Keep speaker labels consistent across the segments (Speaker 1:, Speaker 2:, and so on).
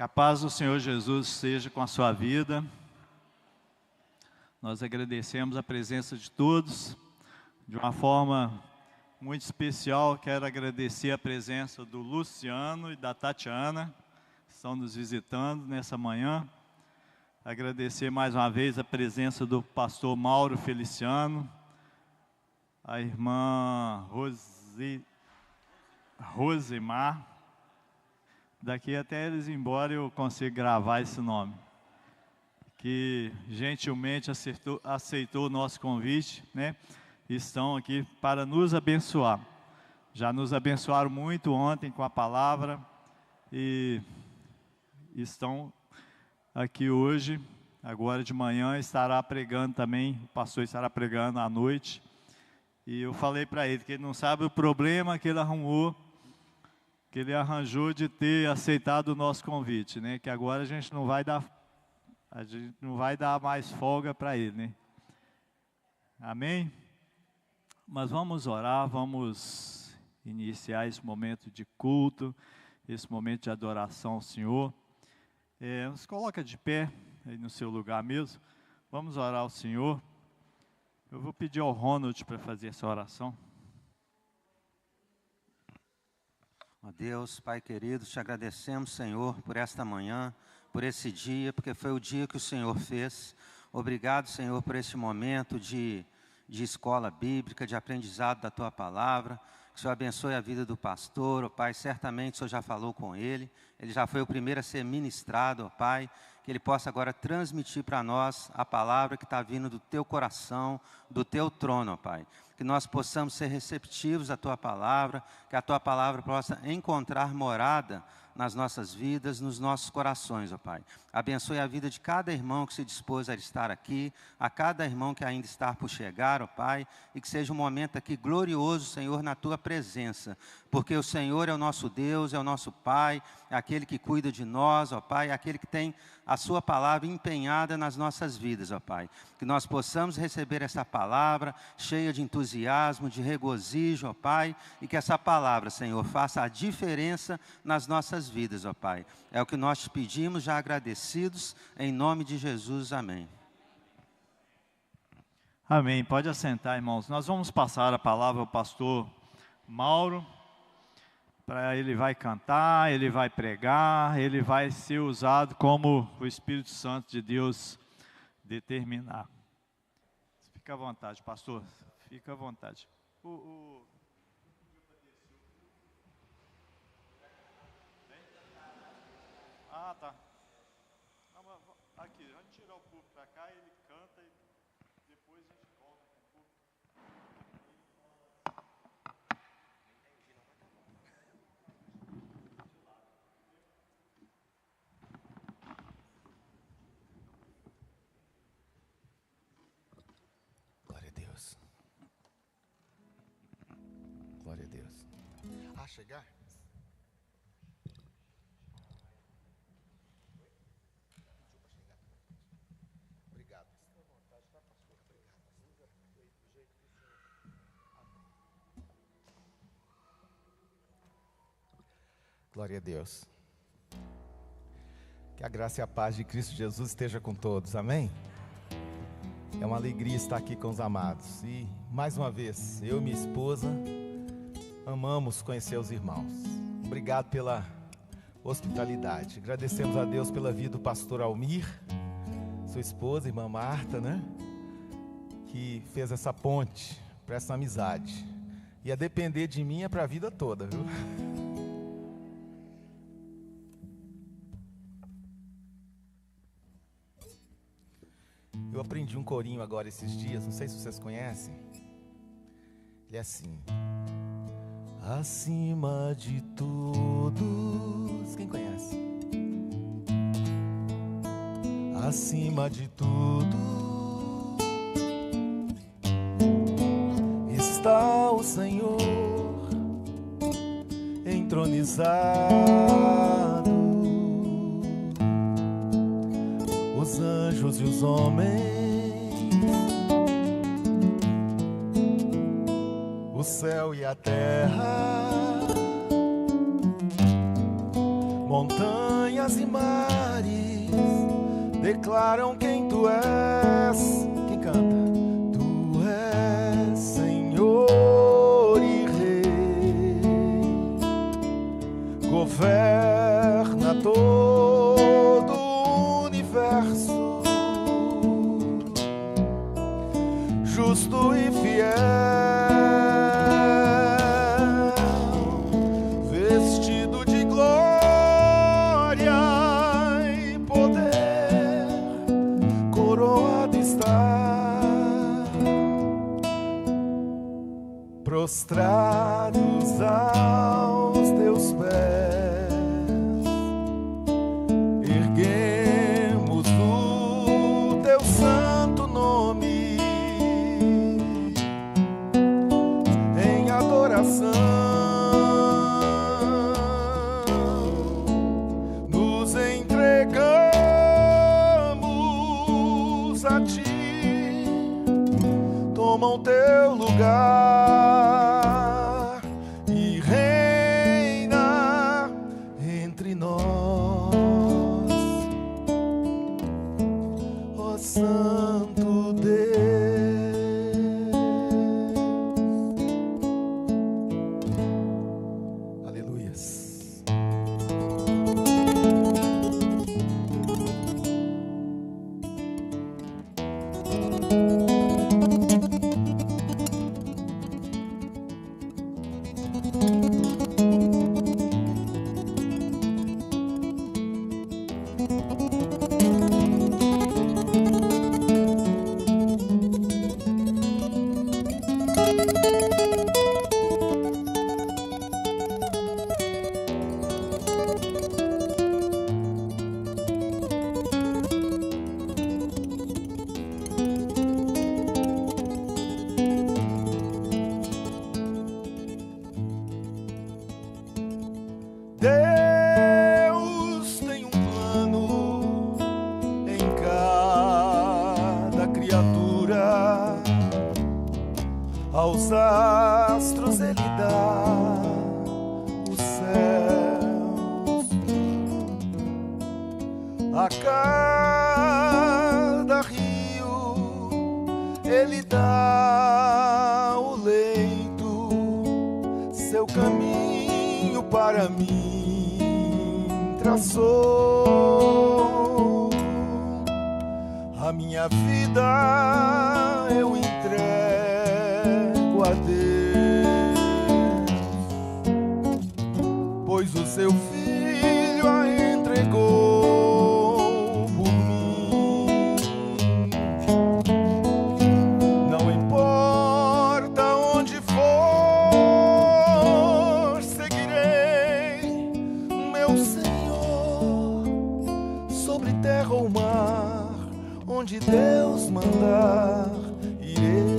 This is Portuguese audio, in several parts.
Speaker 1: Que a paz do Senhor Jesus seja com a sua vida. Nós agradecemos a presença de todos. De uma forma muito especial, quero agradecer a presença do Luciano e da Tatiana, que estão nos visitando nessa manhã. Agradecer mais uma vez a presença do pastor Mauro Feliciano, a irmã Rosemar. Daqui até eles ir embora eu consigo gravar esse nome. Que gentilmente aceitou o nosso convite, né? Estão aqui para nos abençoar. Já nos abençoaram muito ontem com a palavra e estão aqui hoje. Agora de manhã estará pregando também, o pastor estará pregando à noite. E eu falei para ele que ele não sabe o problema que ele arranjou de ter aceitado o nosso convite, né? Que agora a gente não vai dar mais folga para ele, né? Amém? Mas vamos orar, vamos iniciar esse momento de culto, esse momento de adoração ao Senhor. Nos coloca de pé aí no seu lugar mesmo. Vamos orar ao Senhor. Eu vou pedir ao Ronald para fazer essa oração.
Speaker 2: Ó Deus, Pai querido, te agradecemos, Senhor, por esta manhã, por esse dia, porque foi o dia que o Senhor fez. Obrigado, Senhor, por esse momento de escola bíblica, de aprendizado da Tua Palavra. Que o Senhor abençoe a vida do pastor, ó Pai. Certamente o Senhor já falou com ele já foi o primeiro a ser ministrado, ó Pai. Que ele possa agora transmitir para nós a palavra que está vindo do Teu coração, do Teu trono, ó Pai. Que nós possamos ser receptivos à Tua palavra, que a Tua palavra possa encontrar morada nas nossas vidas, nos nossos corações, ó Pai. Abençoe a vida de cada irmão que se dispôs a estar aqui, a cada irmão que ainda está por chegar, ó Pai, e que seja um momento aqui glorioso, Senhor, na Tua presença, porque o Senhor é o nosso Deus, é o nosso Pai, é aquele que cuida de nós, ó Pai, é aquele que tem a Sua palavra empenhada nas nossas vidas, ó Pai. Que nós possamos receber essa palavra cheia de entusiasmo, de regozijo, ó Pai, e que essa palavra, Senhor, faça a diferença nas nossas vidas, ó Pai. É o que nós te pedimos, já agradecidos, em nome de Jesus, amém.
Speaker 1: Amém. Pode assentar, irmãos. Nós vamos passar a palavra ao pastor Mauro. Ele vai cantar, ele vai pregar, ele vai ser usado como o Espírito Santo de Deus determinar. Fica à vontade, pastor. Fica à vontade. Ah, tá. Não, mas aqui, vamos tirar o público para cá, ele canta e depois a gente volta com o público.
Speaker 3: Glória a Deus. Glória a Deus. Chegar? Obrigado. Glória a Deus. Que a graça e a paz de Cristo Jesus esteja com todos, amém? É uma alegria estar aqui com os amados. E, mais uma vez, eu e minha esposa amamos conhecer os irmãos. Obrigado pela hospitalidade. Agradecemos a Deus pela vida do pastor Almir, sua esposa, irmã Marta, né? Que fez essa ponte para essa amizade. E a depender de mim é para a vida toda, viu? Eu aprendi um corinho agora esses dias, não sei se vocês conhecem. Ele é assim: acima de todos. Quem conhece? Acima de tudo está o Senhor entronizado. Os anjos e os homens, o céu e a terra Montanhas e mares declaram quem tu és. Quem canta? Tu és Senhor e Rei, governa todo o universo, justo e fiel, vestido de glória e poder, coroado está, prostrados aos teus pés, erguemos o teu santo nome em adoração, nos entregamos a ti, toma o teu lugar e reina entre nós, ó Santo Deus. Aleluias. Deus tem um plano em cada criatura, aos astros Ele dá os céus, a cada rio Ele dá o leito, seu caminho para mim traçou. A minha vida eu entrego a Deus, pois o seu Filho a entregou por mim. Não importa onde for, seguirei meu Senhor, sobre terra ou mar, onde Deus mandar, irei.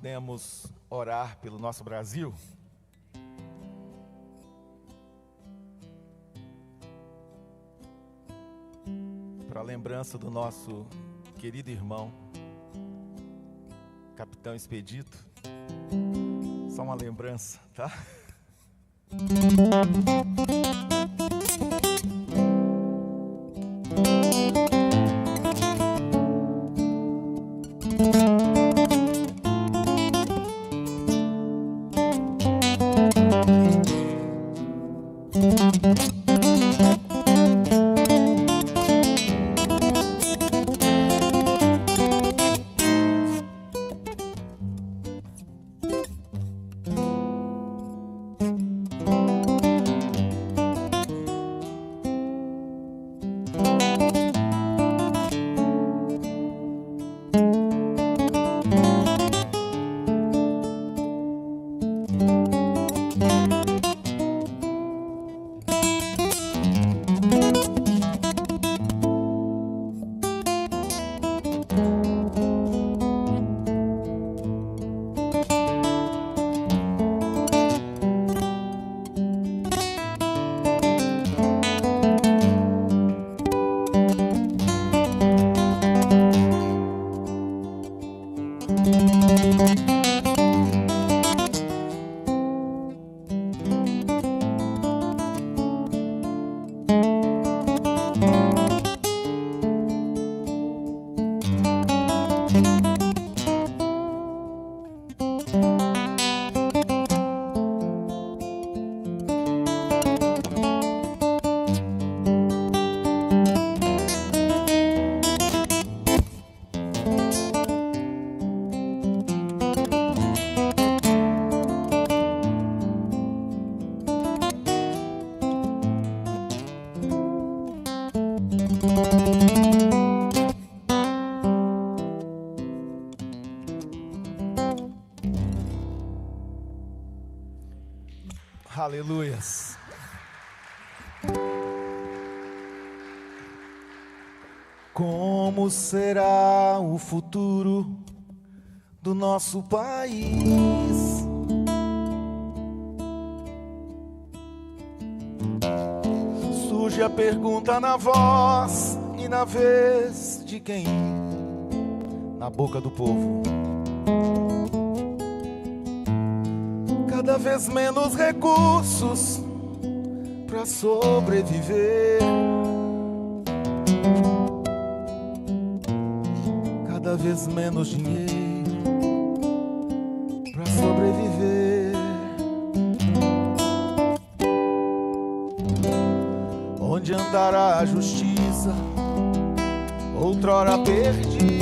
Speaker 3: podemos orar pelo nosso Brasil? Para a lembrança do nosso querido irmão, Capitão Expedito. Só uma lembrança, tá? Aleluias. Como será o futuro do nosso país? Surge a pergunta na voz e na vez de quem? Na boca do povo. Cada vez menos recursos para sobreviver. Cada vez menos dinheiro para sobreviver. Onde andará a justiça, outrora perdida?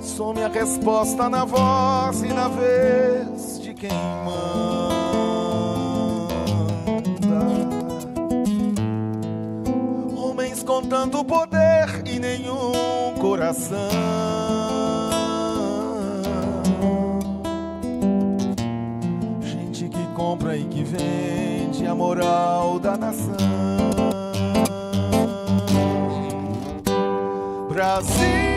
Speaker 3: Some a resposta na voz e na vez de quem manda. Homens com tanto poder e nenhum coração. Gente que compra e que vende a moral da nação. Brasil,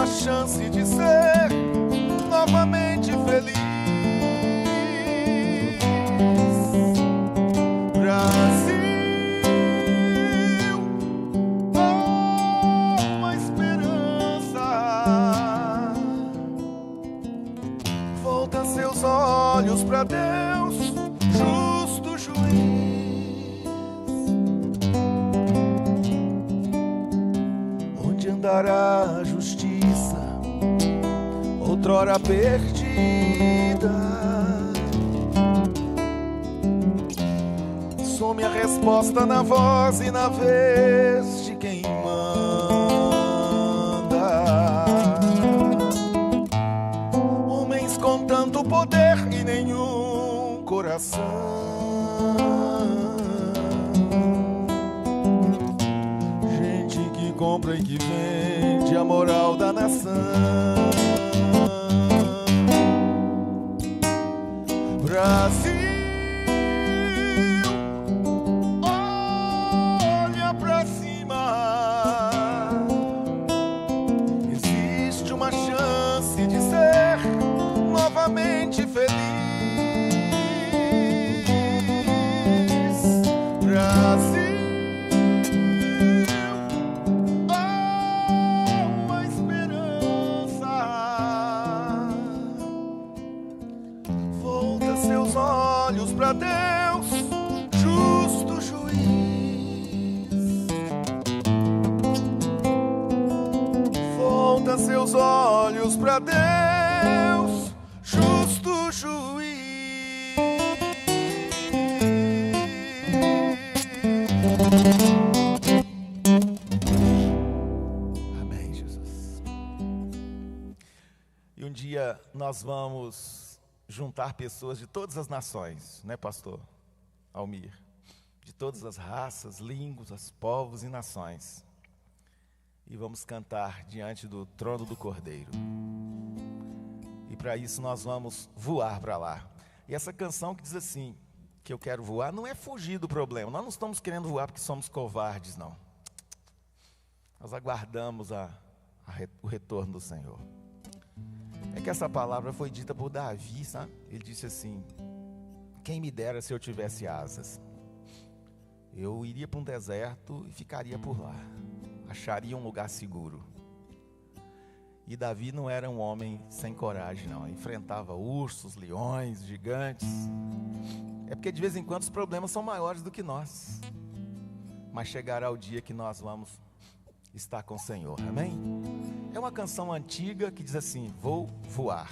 Speaker 3: chance de ser novamente feliz. Brasil, uma esperança. Volta seus olhos para Deus, justo juiz. Onde andará a justiça, outrora perdida? Some a resposta na voz e na vez de quem manda. Homens com tanto poder e nenhum coração. Gente que compra e que vende a moral da nação. volta seus olhos para Deus, justo juiz. Amém, Jesus. E um dia nós vamos juntar pessoas de todas as nações, né, pastor Almir? De todas as raças, línguas, povos e nações. E vamos cantar diante do trono do Cordeiro. E para isso nós vamos voar para lá. E essa canção que diz assim, que eu quero voar, não é fugir do problema. Nós não estamos querendo voar porque somos covardes, não. Nós aguardamos o retorno do Senhor. É que essa palavra foi dita por Davi, sabe? Ele disse assim: quem me dera se eu tivesse asas. Eu iria para um deserto e ficaria por lá. Acharia um lugar seguro. E Davi não era um homem sem coragem, não. Enfrentava ursos, leões, gigantes. É porque de vez em quando os problemas são maiores do que nós. Mas chegará o dia que nós vamos estar com o Senhor, amém? É uma canção antiga que diz assim: vou voar.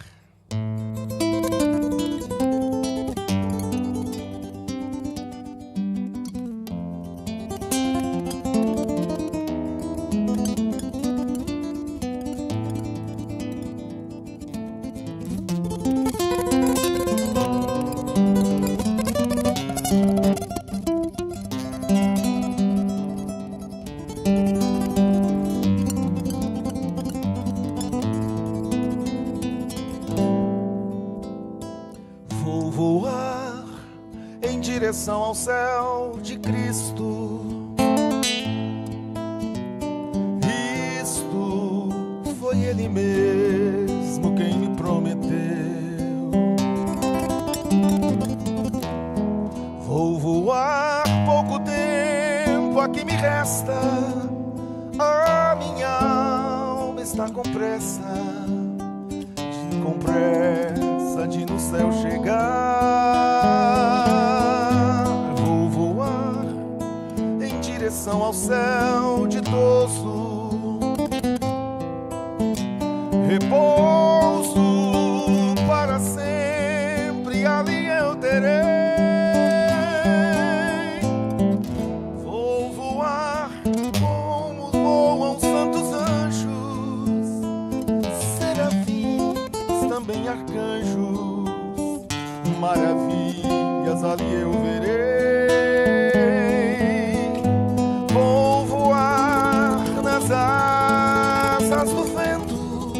Speaker 3: Ao céu de Cristo. Isto foi Ele mesmo quem me prometeu. Vou voar pouco tempo, aqui me resta. A minha alma está com pressa de no céu chegar. Ao céu ditoso, repouso para sempre, ali eu terei. Vou voar como voam santos anjos, serafins, também arcanjos, maravilhas ali eu verei. Asas do vento,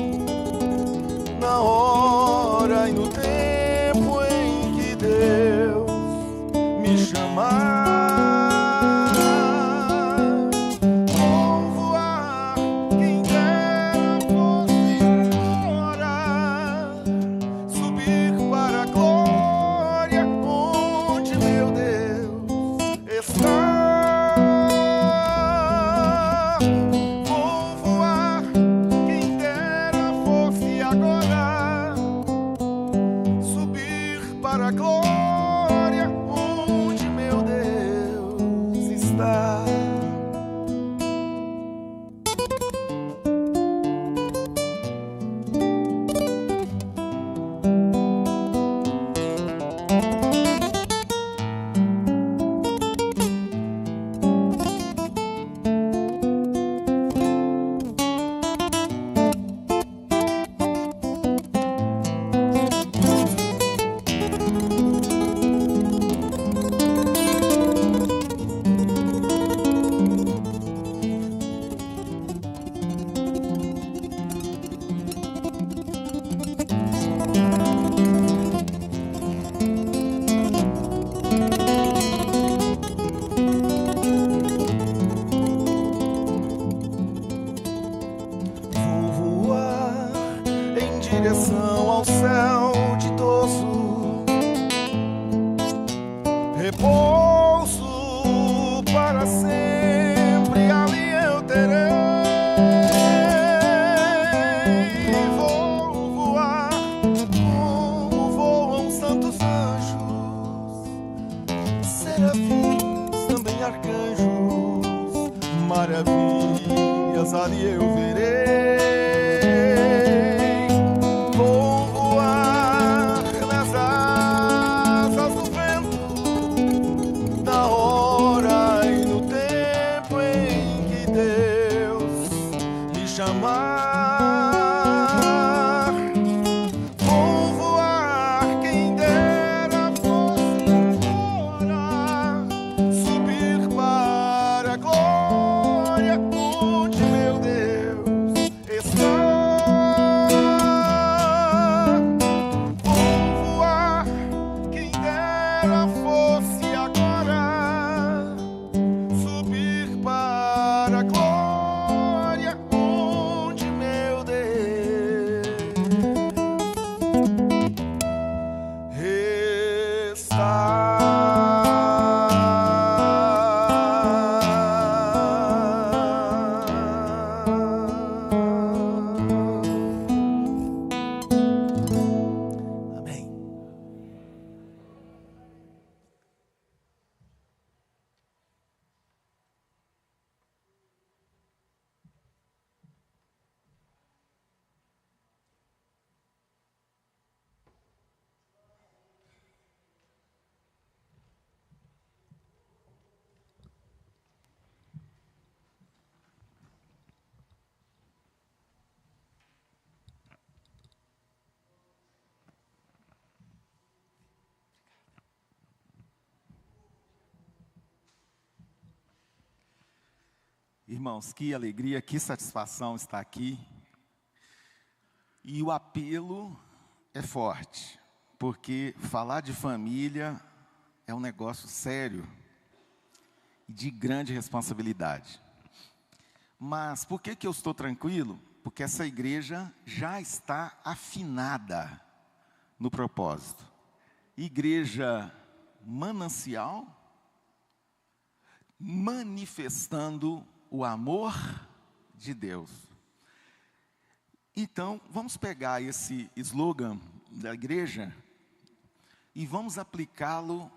Speaker 3: na hora e no tempo em que Deus me chamar. Vou voar, quem dera fosse agora, subir para a glória onde meu Deus está. Direção ao céu ditoso, repouso para sempre, ali eu terei. Vou voar como voam santos anjos, serafins, também arcanjos, maravilhas ali eu verei. amar. Vou voar, quem dera fosse agora, subir para a glória onde meu Deus está. Vou voar, quem dera fosse agora, subir para a glória onde meu Deus está. Amém. Irmãos, que alegria, que satisfação estar aqui. E o apelo é forte, porque falar de família é um negócio sério e de grande responsabilidade. Mas por que eu estou tranquilo? Porque essa igreja já está afinada no propósito. Igreja manancial, manifestando o amor de Deus. Então, vamos pegar esse slogan da igreja e vamos aplicá-lo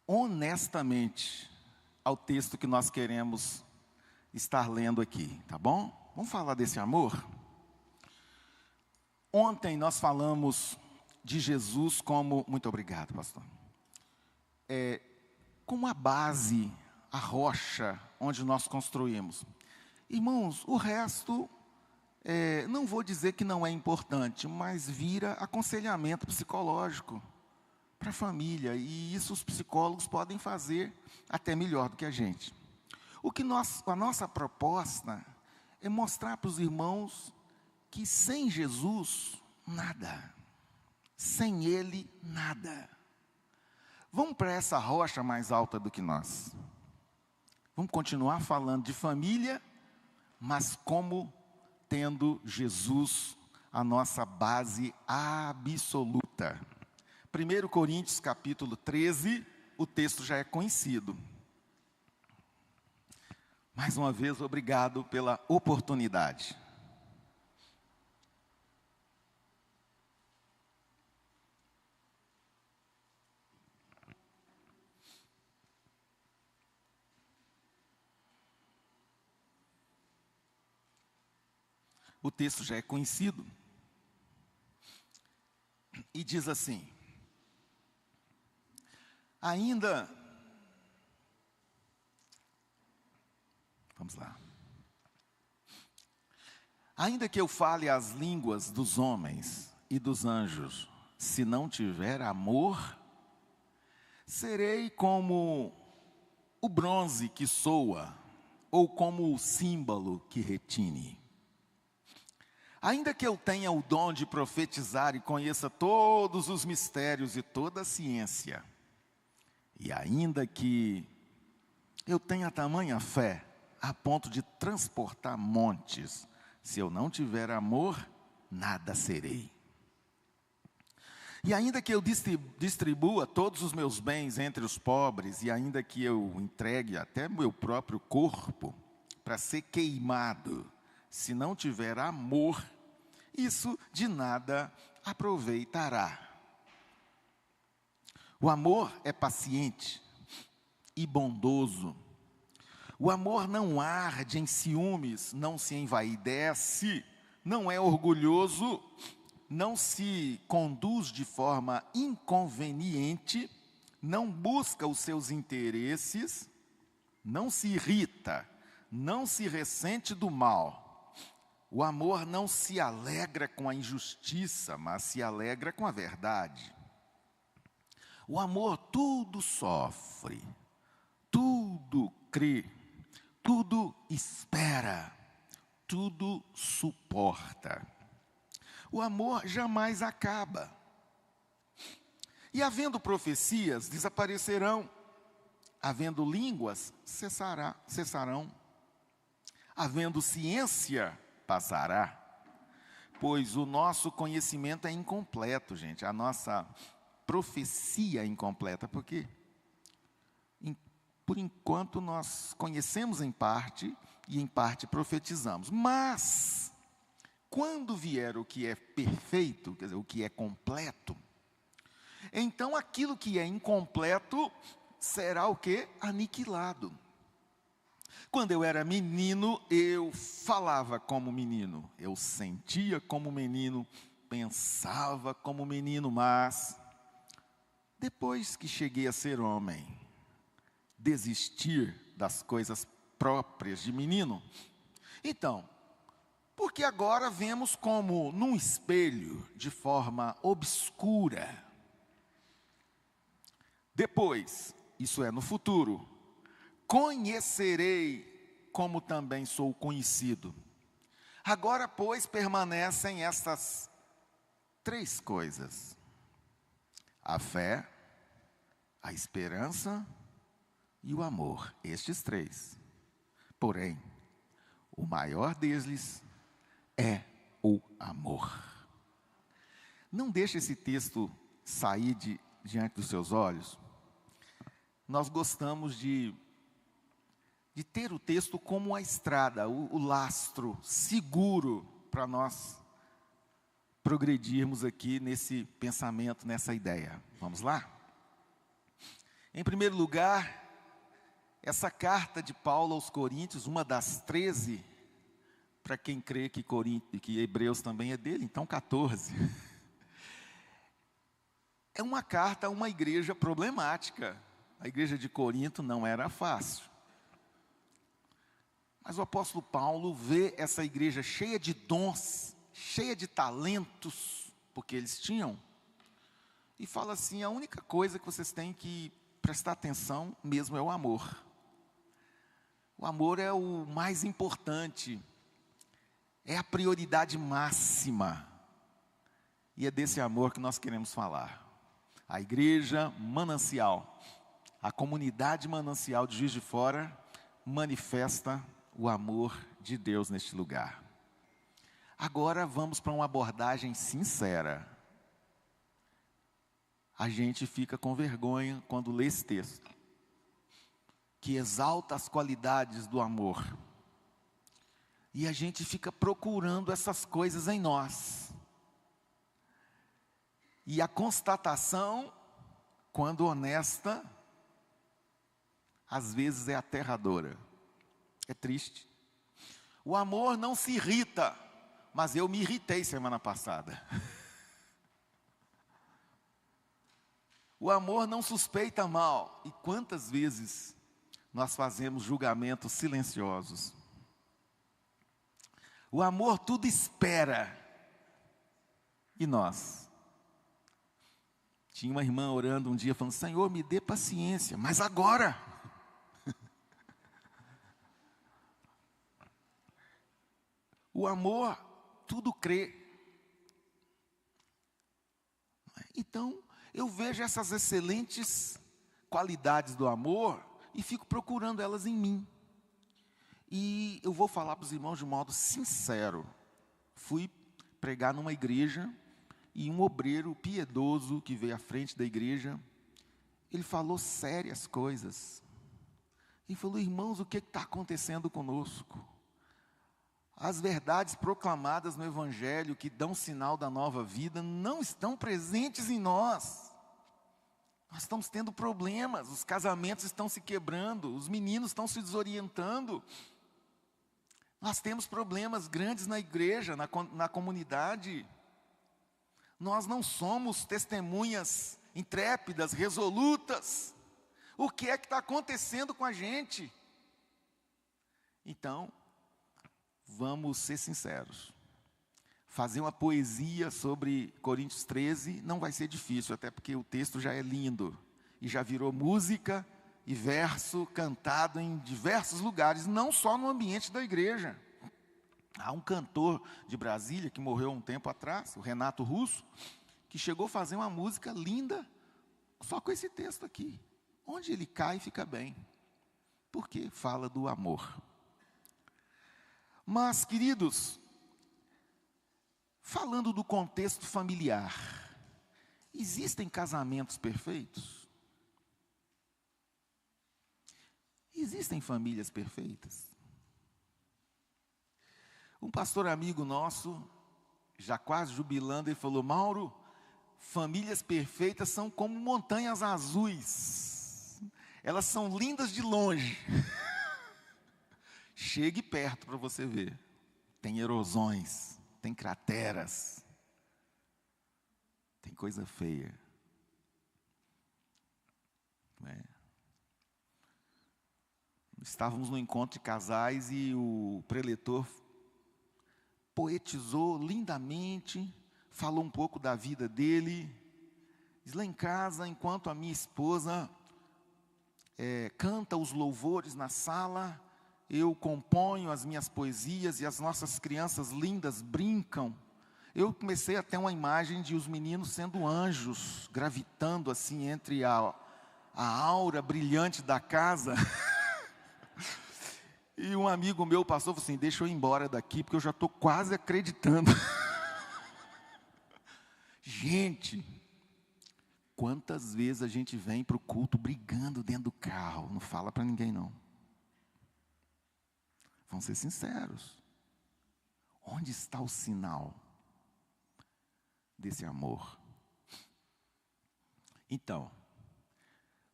Speaker 3: honestamente ao texto que nós queremos estar lendo aqui, tá bom? Vamos falar desse amor? Ontem nós falamos de Jesus como, muito obrigado, pastor, como a base, a rocha onde nós construímos. Irmãos, o resto, não vou dizer que não é importante, mas vira aconselhamento psicológico para a família, e isso os psicólogos podem fazer até melhor do que a gente. A nossa proposta é mostrar para os irmãos que sem Jesus, nada. Sem Ele, nada. Vamos para essa rocha mais alta do que nós. Vamos continuar falando de família, mas como tendo Jesus a nossa base absoluta. 1 Coríntios capítulo 13, o texto já é conhecido. Mais uma vez, obrigado pela oportunidade. O texto já é conhecido. E diz assim: vamos lá. Ainda que eu fale as línguas dos homens e dos anjos, se não tiver amor, serei como o bronze que soa, ou como o símbolo que retine. Ainda que eu tenha o dom de profetizar e conheça todos os mistérios e toda a ciência, e ainda que eu tenha tamanha fé a ponto de transportar montes, se eu não tiver amor, nada serei. E ainda que eu distribua todos os meus bens entre os pobres, e ainda que eu entregue até meu próprio corpo para ser queimado, se não tiver amor, isso de nada aproveitará. O amor é paciente e bondoso. O amor não arde em ciúmes, não se envaidece, não é orgulhoso, não se conduz de forma inconveniente, não busca os seus interesses, não se irrita,
Speaker 4: não se ressente do mal. O amor não se alegra com a injustiça, mas se alegra com a verdade. O amor tudo sofre, tudo crê, tudo espera, tudo suporta. O amor jamais acaba. E havendo profecias, desaparecerão. Havendo línguas, cessarão. Havendo ciência, passará. Pois o nosso conhecimento é incompleto, gente. A nossa profecia é incompleta, porque por enquanto nós conhecemos em parte e em parte profetizamos. Mas quando vier o que é perfeito, quer dizer, o que é completo, então aquilo que é incompleto será o quê? Aniquilado. Quando eu era menino, eu falava como menino, eu sentia como menino, pensava como menino, mas depois que cheguei a ser homem, desistir das coisas próprias de menino. Então, porque agora vemos como num espelho, de forma obscura. Depois, isso é no futuro, conhecerei como também sou conhecido. Agora, pois, permanecem essas 3 coisas: a fé, a esperança e o amor. Estes 3. Porém, o maior deles é o amor. Não deixe esse texto sair diante dos seus olhos. Nós gostamos de ter o texto como uma estrada, o lastro seguro para nós progredirmos aqui nesse pensamento, nessa ideia. Vamos lá? Em primeiro lugar, essa carta de Paulo aos Coríntios, uma das 13, para quem crê que Hebreus também é dele, então 14. É uma carta a uma igreja problemática. A igreja de Corinto não era fácil. Mas o apóstolo Paulo vê essa igreja cheia de dons, cheia de talentos, porque eles tinham, e fala assim: a única coisa que vocês têm que prestar atenção mesmo é o amor. O amor é o mais importante, é a prioridade máxima, e é desse amor que nós queremos falar. A igreja manancial, a comunidade manancial de Juiz de Fora, manifesta o amor de Deus neste lugar. Agora vamos para uma abordagem sincera. A gente fica com vergonha quando lê esse texto, que exalta as qualidades do amor. E a gente fica procurando essas coisas em nós. E a constatação, quando honesta, às vezes é aterradora. É triste. O amor não se irrita, mas eu me irritei semana passada. O amor não suspeita mal. E quantas vezes nós fazemos julgamentos silenciosos? O amor tudo espera. E nós? Tinha uma irmã orando um dia, falando: Senhor, me dê paciência, mas agora. O amor tudo crê. Então, eu vejo essas excelentes qualidades do amor e fico procurando elas em mim. E eu vou falar para os irmãos de um modo sincero. Fui pregar numa igreja e um obreiro piedoso que veio à frente da igreja, ele falou sérias coisas. Ele falou: irmãos, o que está acontecendo conosco? As verdades proclamadas no Evangelho, que dão sinal da nova vida, não estão presentes em nós. Nós estamos tendo problemas, os casamentos estão se quebrando, os meninos estão se desorientando. Nós temos problemas grandes na igreja, na comunidade. Nós não somos testemunhas intrépidas, resolutas. O que é que está acontecendo com a gente? Então, vamos ser sinceros. Fazer uma poesia sobre Coríntios 13 não vai ser difícil, até porque o texto já é lindo. E já virou música e verso cantado em diversos lugares, não só no ambiente da igreja. Há um cantor de Brasília, que morreu um tempo atrás, o Renato Russo, que chegou a fazer uma música linda, só com esse texto aqui. Onde ele cai, fica bem. Porque fala do amor. Mas, queridos, falando do contexto familiar, existem casamentos perfeitos? Existem famílias perfeitas? Um pastor amigo nosso, já quase jubilando, ele falou: Mauro, famílias perfeitas são como montanhas azuis. Elas são lindas de longe. Chegue perto para você ver. Tem erosões, tem crateras, tem coisa feia. Estávamos no encontro de casais e o preletor poetizou lindamente, falou um pouco da vida dele. Diz: lá em casa, enquanto a minha esposa canta os louvores na sala, eu componho as minhas poesias e as nossas crianças lindas brincam. Eu comecei a ter uma imagem de os meninos sendo anjos, gravitando assim entre a aura brilhante da casa. E um amigo meu passou e falou assim: deixa eu ir embora daqui, porque eu já estou quase acreditando. Gente, quantas vezes a gente vem para o culto brigando dentro do carro? Não fala para ninguém não. Vamos ser sinceros. Onde está o sinal desse amor? Então,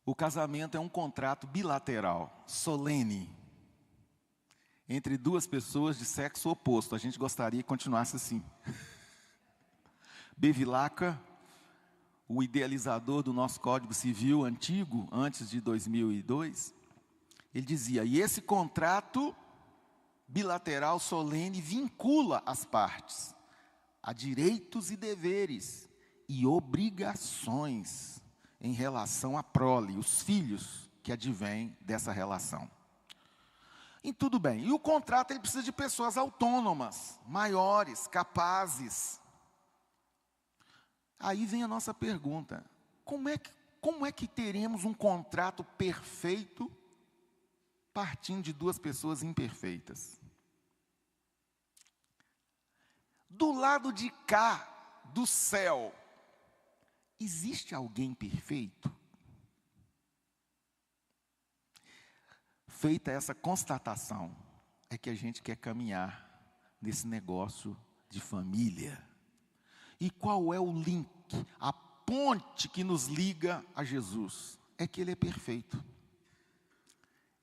Speaker 4: o casamento é um contrato bilateral, solene, entre duas pessoas de sexo oposto. A gente gostaria que continuasse assim. Bevilacqua, o idealizador do nosso Código Civil antigo, antes de 2002, ele dizia: e esse contrato bilateral solene vincula as partes a direitos e deveres e obrigações em relação à prole, os filhos que advêm dessa relação. E tudo bem. E o contrato ele precisa de pessoas autônomas, maiores, capazes. Aí vem a nossa pergunta: como é que teremos um contrato perfeito partindo de duas pessoas imperfeitas? Do lado de cá, do céu, existe alguém perfeito? Feita essa constatação, é que a gente quer caminhar nesse negócio de família. E qual é o link, a ponte que nos liga a Jesus? É que Ele é perfeito.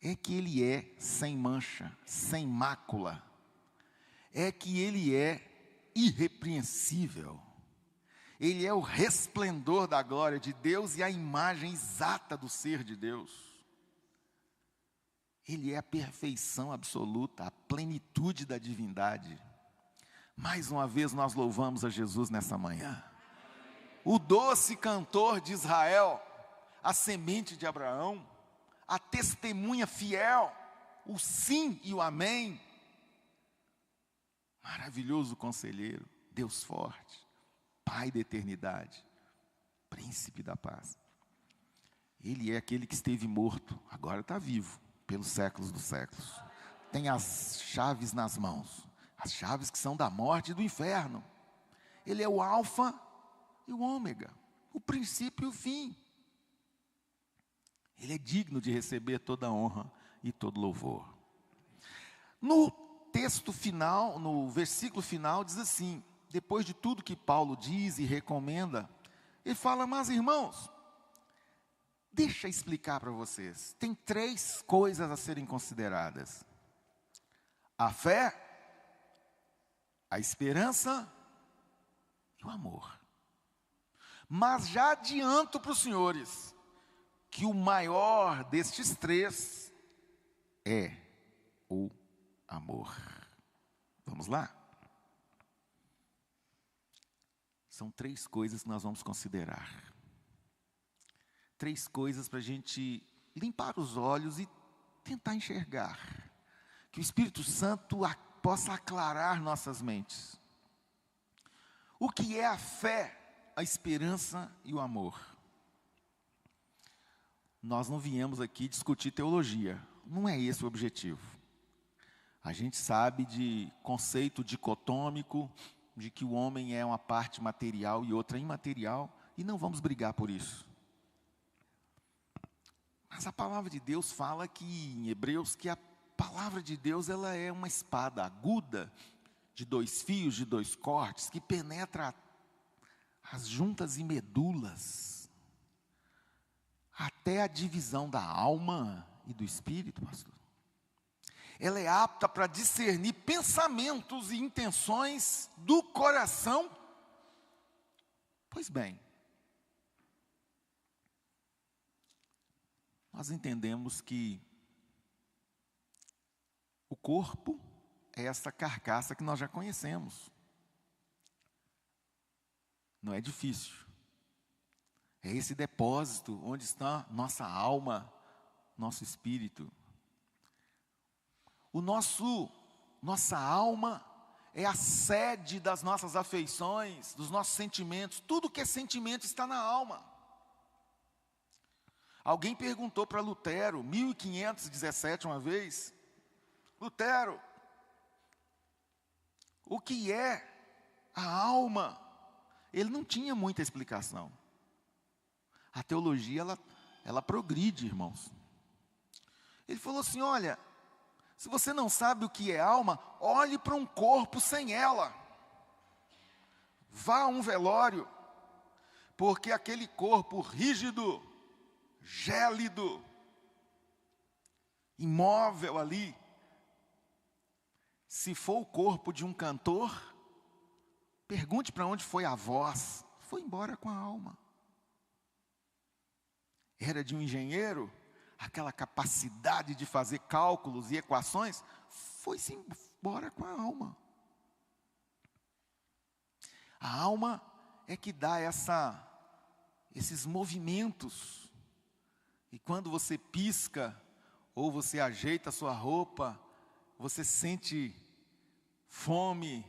Speaker 4: É que Ele é sem mancha, sem mácula. É que Ele é irrepreensível. Ele é o resplendor da glória de Deus e a imagem exata do ser de Deus. Ele é a perfeição absoluta, a plenitude da divindade. Mais uma vez nós louvamos a Jesus nessa manhã. O doce cantor de Israel, a semente de Abraão, a testemunha fiel, o sim e o amém. Maravilhoso conselheiro, Deus forte, Pai da eternidade, Príncipe da paz. Ele é aquele que esteve morto, agora está vivo, pelos séculos dos séculos. Tem as chaves nas mãos, as chaves que são da morte e do inferno. Ele é o alfa e o ômega, o princípio e o fim. Ele é digno de receber toda a honra e todo louvor. No texto final, no versículo final, diz assim: depois de tudo que Paulo diz e recomenda, ele fala: mas irmãos, deixa eu explicar para vocês. Tem 3 coisas a serem consideradas: a fé, a esperança e o amor. Mas já adianto para os senhores que o maior destes 3 é o amor. Vamos lá? São 3 coisas que nós vamos considerar. 3 coisas para a gente limpar os olhos e tentar enxergar. Que o Espírito Santo possa aclarar nossas mentes. O que é a fé, a esperança e o amor? Nós não viemos aqui discutir teologia. Não é esse o objetivo. A gente sabe de conceito dicotômico, de que o homem é uma parte material e outra imaterial, e não vamos brigar por isso. Mas a palavra de Deus fala que, em Hebreus, que a palavra de Deus ela é uma espada aguda, de 2 fios, de 2 cortes, que penetra as juntas e medulas, até a divisão da alma e do espírito, pastor. Ela é apta para discernir pensamentos e intenções do coração. Pois bem, nós entendemos que o corpo é essa carcaça que nós já conhecemos. Não é difícil. É esse depósito onde está nossa alma, nosso espírito. Nossa alma é a sede das nossas afeições, dos nossos sentimentos. Tudo que é sentimento está na alma. Alguém perguntou para Lutero, 1517 uma vez, Lutero, o que é a alma? Ele não tinha muita explicação. A teologia, ela progride, irmãos. Ele falou assim, olha, se você não sabe o que é alma, olhe para um corpo sem ela. Vá a um velório, porque aquele corpo rígido, gélido, imóvel ali, se for o corpo de um cantor, pergunte para onde foi a voz. Foi embora com a alma. Era de um engenheiro, aquela capacidade de fazer cálculos e equações, foi-se embora com a alma. A alma é que dá esses movimentos. E quando você pisca, ou você ajeita a sua roupa, você sente fome,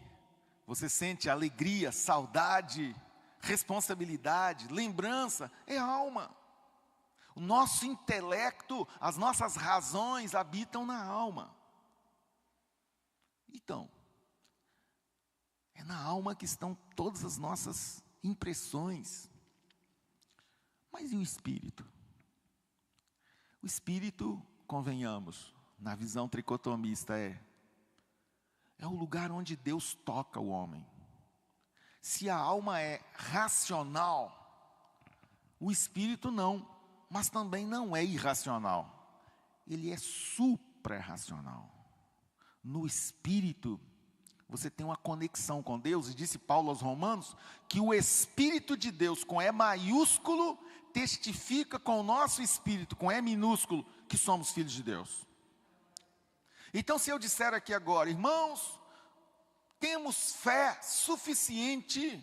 Speaker 4: você sente alegria, saudade, responsabilidade, lembrança, é alma. O nosso intelecto, as nossas razões habitam na alma. Então, é na alma que estão todas as nossas impressões. Mas e o espírito? O espírito, convenhamos, na visão tricotomista é o lugar onde Deus toca o homem. Se a alma é racional, o espírito não. Mas também não é irracional, ele é supra-racional. No espírito, você tem uma conexão com Deus, e disse Paulo aos Romanos, que o Espírito de Deus, com E maiúsculo, testifica com o nosso espírito, com E minúsculo, que somos filhos de Deus. Então, se eu disser aqui agora, irmãos, temos fé suficiente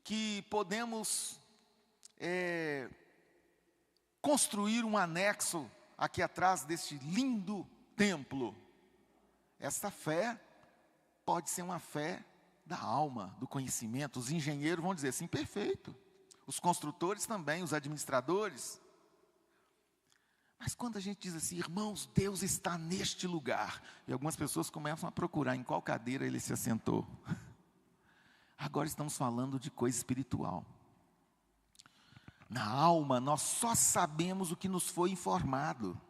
Speaker 4: que podemos construir um anexo aqui atrás deste lindo templo. Essa fé pode ser uma fé da alma, do conhecimento. Os engenheiros vão dizer assim, perfeito. Os construtores também, os administradores. Mas quando a gente diz assim, irmãos, Deus está neste lugar, e algumas pessoas começam a procurar em qual cadeira ele se assentou. Agora estamos falando de coisa espiritual. Na alma, nós só sabemos o que nos foi informado.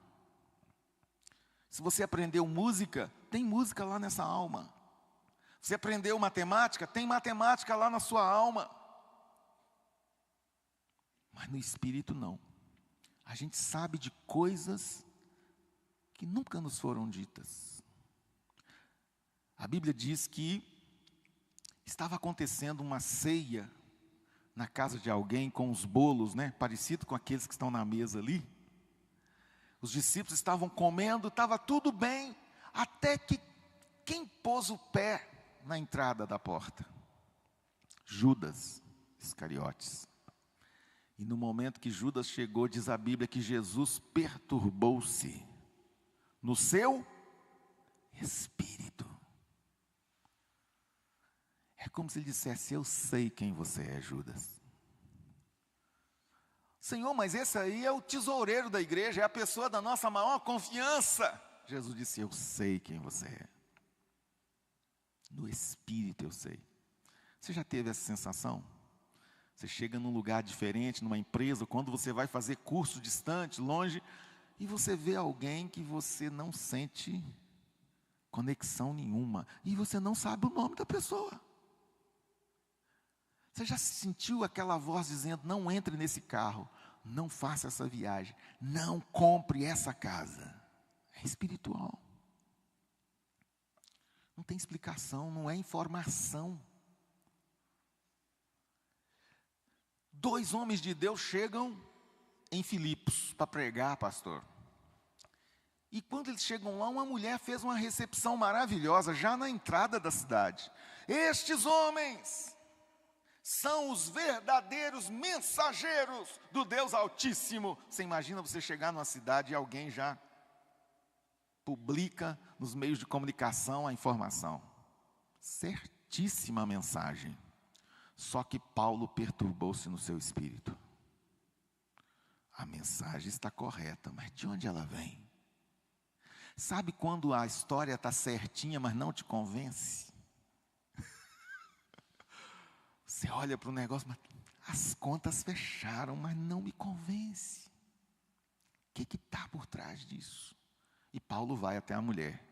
Speaker 4: Se você aprendeu música, tem música lá nessa alma. Você aprendeu matemática, tem matemática lá na sua alma. Mas no espírito não. A gente sabe de coisas que nunca nos foram ditas. A Bíblia diz que estava acontecendo uma ceia na casa de alguém com os bolos, parecido com aqueles que estão na mesa ali. Os discípulos estavam comendo, estava tudo bem, até que quem pôs o pé na entrada da porta? Judas Iscariotes. E no momento que Judas chegou, diz a Bíblia que Jesus perturbou-se no seu espírito. É como se ele dissesse: eu sei quem você é, Judas. Senhor, mas esse aí é o tesoureiro da igreja, é a pessoa da nossa maior confiança. Jesus disse: eu sei quem você é. No espírito eu sei. Você já teve essa sensação? Você chega num lugar diferente, numa empresa, quando você vai fazer curso distante, longe, e você vê alguém que você não sente conexão nenhuma, e você não sabe o nome da pessoa. Você já sentiu aquela voz dizendo: não entre nesse carro, não faça essa viagem, não compre essa casa? É espiritual. Não tem explicação, não é informação. 2 homens de Deus chegam em Filipos para pregar, pastor. E quando eles chegam lá, uma mulher fez uma recepção maravilhosa, já na entrada da cidade. Estes homens são os verdadeiros mensageiros do Deus Altíssimo. Você imagina você chegar numa cidade e alguém já publica nos meios de comunicação a informação. Certíssima mensagem. Só que Paulo perturbou-se no seu espírito. A mensagem está correta, mas de onde ela vem? Sabe quando a história está certinha, mas não te convence? Você olha para o negócio, mas as contas fecharam, mas não me convence. O que está por trás disso? E Paulo vai até a mulher.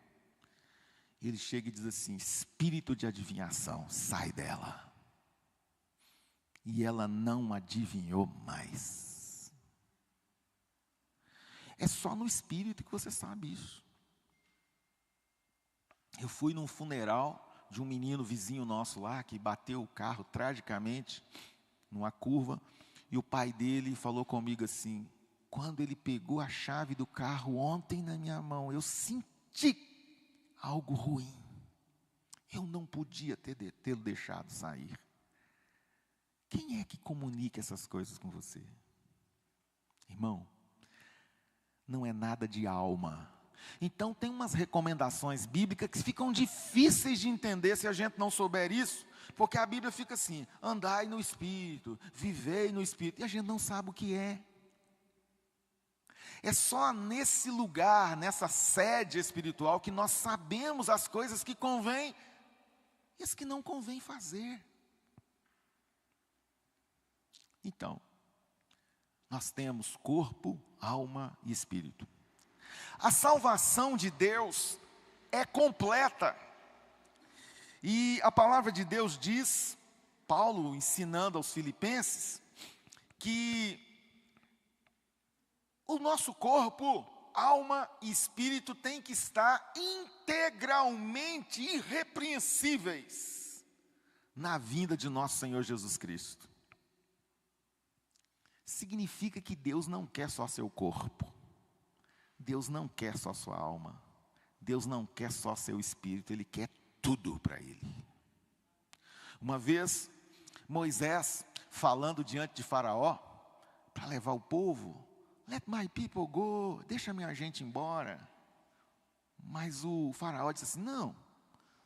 Speaker 4: Ele chega e diz assim: espírito de adivinhação, sai dela. E ela não adivinhou mais. É só no espírito que você sabe isso. Eu fui num funeral de um menino vizinho nosso lá, que bateu o carro tragicamente, numa curva, e o pai dele falou comigo assim: quando ele pegou a chave do carro ontem na minha mão, eu senti algo ruim. Eu não podia tê-lo deixado sair. Quem é que comunica essas coisas com você? Irmão, não é nada de alma. Então tem umas recomendações bíblicas que ficam difíceis de entender se a gente não souber isso, porque a Bíblia fica assim: andai no Espírito, vivei no Espírito, e a gente não sabe o que é. É só nesse lugar, nessa sede espiritual, que nós sabemos as coisas que convém e as que não convém fazer. Então, nós temos corpo, alma e espírito. A salvação de Deus é completa. E a palavra de Deus diz, Paulo ensinando aos filipenses, que o nosso corpo, alma e espírito têm que estar integralmente irrepreensíveis na vinda de nosso Senhor Jesus Cristo. Significa que Deus não quer só seu corpo. Deus não quer só sua alma. Deus não quer só seu espírito. Ele quer tudo para Ele. Uma vez, Moisés, falando diante de Faraó, para levar o povo: let my people go, deixa minha gente embora. Mas o Faraó disse assim: não,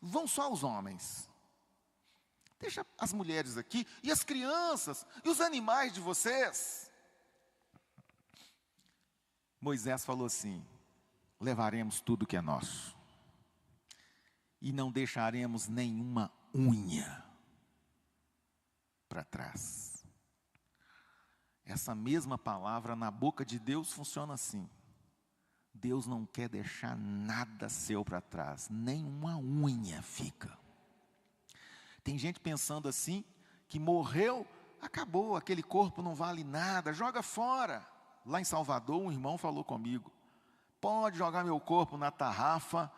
Speaker 4: vão só os homens. Deixa as mulheres aqui, e as crianças, e os animais de vocês. Moisés falou assim: levaremos tudo que é nosso, e não deixaremos nenhuma unha para trás. Essa mesma palavra na boca de Deus funciona assim: Deus não quer deixar nada seu para trás, nenhuma unha fica. Tem gente pensando assim, que morreu, acabou, aquele corpo não vale nada, joga fora. Lá em Salvador, um irmão falou comigo: pode jogar meu corpo na tarrafa,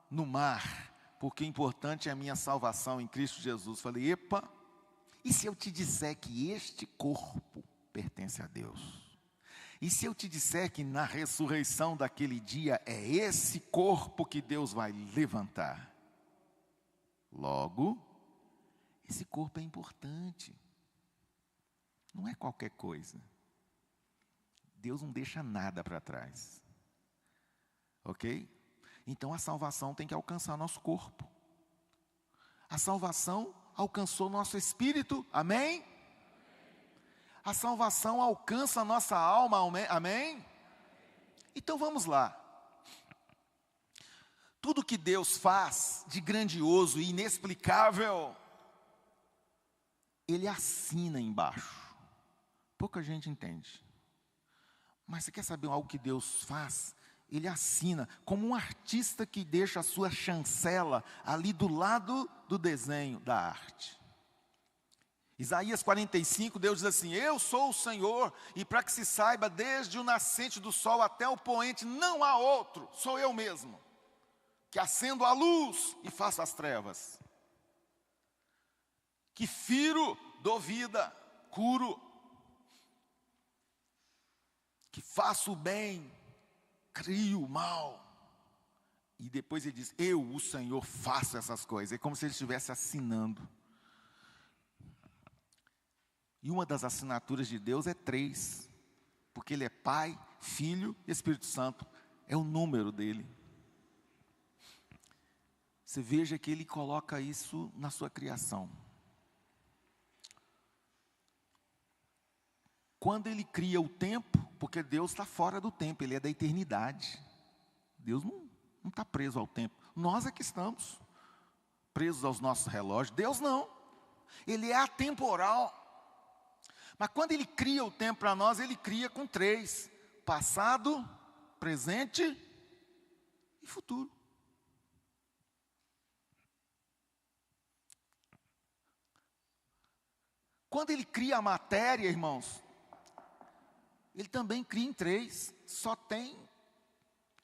Speaker 4: no mar, porque o importante é a minha salvação em Cristo Jesus. Falei: epa, e se eu te disser que este corpo pertence a Deus? E se eu te disser que na ressurreição daquele dia é esse corpo que Deus vai levantar? Logo, esse corpo é importante. Não é qualquer coisa. Deus não deixa nada para trás. Ok? Então a salvação tem que alcançar nosso corpo. A salvação alcançou nosso espírito, amém? A salvação alcança a nossa alma, amém? Então vamos lá. Tudo que Deus faz de grandioso e inexplicável, Ele assina embaixo. Pouca gente entende. Mas você quer saber algo que Deus faz? Ele assina, como um artista que deixa a sua chancela ali do lado do desenho da arte. Isaías 45, Deus diz assim: eu sou o Senhor, e para que se saiba, desde o nascente do sol até o poente, não há outro, sou eu mesmo, que acendo a luz e faço as trevas, que firo, dou vida, curo, que faço o bem, crio o mal. E depois ele diz: eu, o Senhor, faço essas coisas. É como se ele estivesse assinando. E uma das assinaturas de Deus é 3, porque Ele é Pai, Filho e Espírito Santo. É o número dele. Você veja que Ele coloca isso na sua criação. Quando Ele cria o tempo, porque Deus está fora do tempo, Ele é da eternidade. Deus não está preso ao tempo. Nós é que estamos presos aos nossos relógios. Deus não. Ele é atemporal. Mas quando Ele cria o tempo para nós, Ele cria com 3. Passado, presente e futuro. Quando Ele cria a matéria, irmãos, Ele também cria em 3. Só tem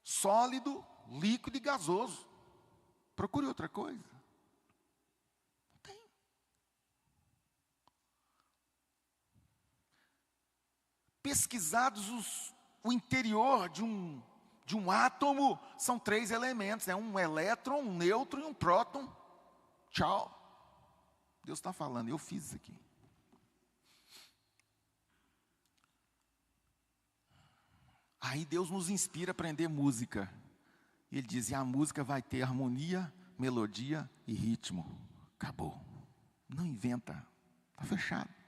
Speaker 4: sólido, líquido e gasoso. Procure outra coisa. Não tem. Pesquisados o interior de um átomo, são 3 elementos. É um elétron, um nêutron e um próton. Tchau. Deus está falando, eu fiz isso aqui. Aí Deus nos inspira a aprender música. Ele diz: e a música vai ter harmonia, melodia e ritmo. Acabou. Não inventa. Está fechado.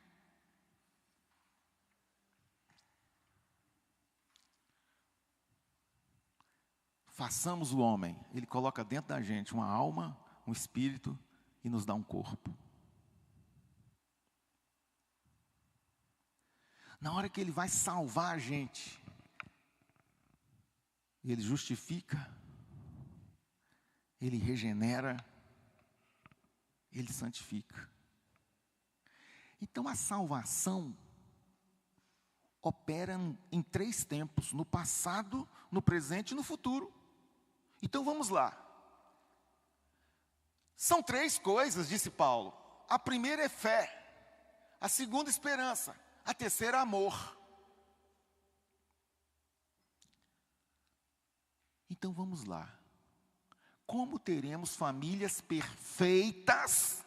Speaker 4: Façamos o homem. Ele coloca dentro da gente uma alma, um espírito e nos dá um corpo. Na hora que Ele vai salvar a gente, Ele justifica, Ele regenera, Ele santifica. Então a salvação opera em 3 tempos: no passado, no presente e no futuro. Então vamos lá. São 3 coisas, disse Paulo. A primeira é fé, a segunda esperança, a terceira amor. Então vamos lá. Como teremos famílias perfeitas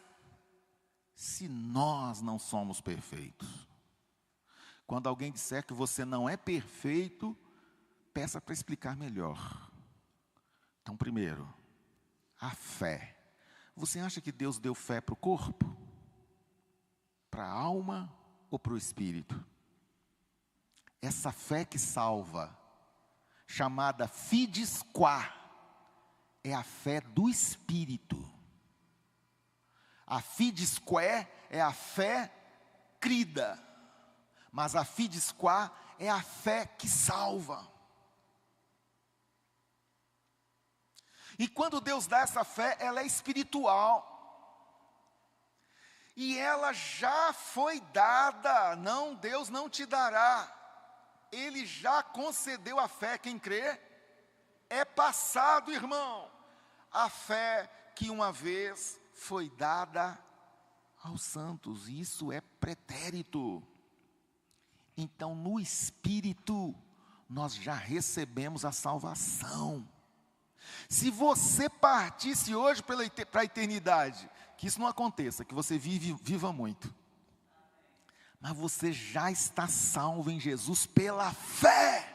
Speaker 4: se nós não somos perfeitos? Quando alguém disser que você não é perfeito, peça para explicar melhor. Então, primeiro, a fé. Você acha que Deus deu fé para o corpo? Para a alma ou para o espírito? Essa fé que salva, chamada fides qua, é a fé do Espírito. A fides quae é a fé crida, mas a fides qua é a fé que salva. E quando Deus dá essa fé, ela é espiritual. E ela já foi dada, não, Deus não te dará. Ele já concedeu a fé, quem crê? É passado, irmão. A fé que uma vez foi dada aos santos, isso é pretérito. Então, no Espírito, nós já recebemos a salvação. Se você partisse hoje para a eternidade, que isso não aconteça, que você viva muito, mas você já está salvo em Jesus pela fé,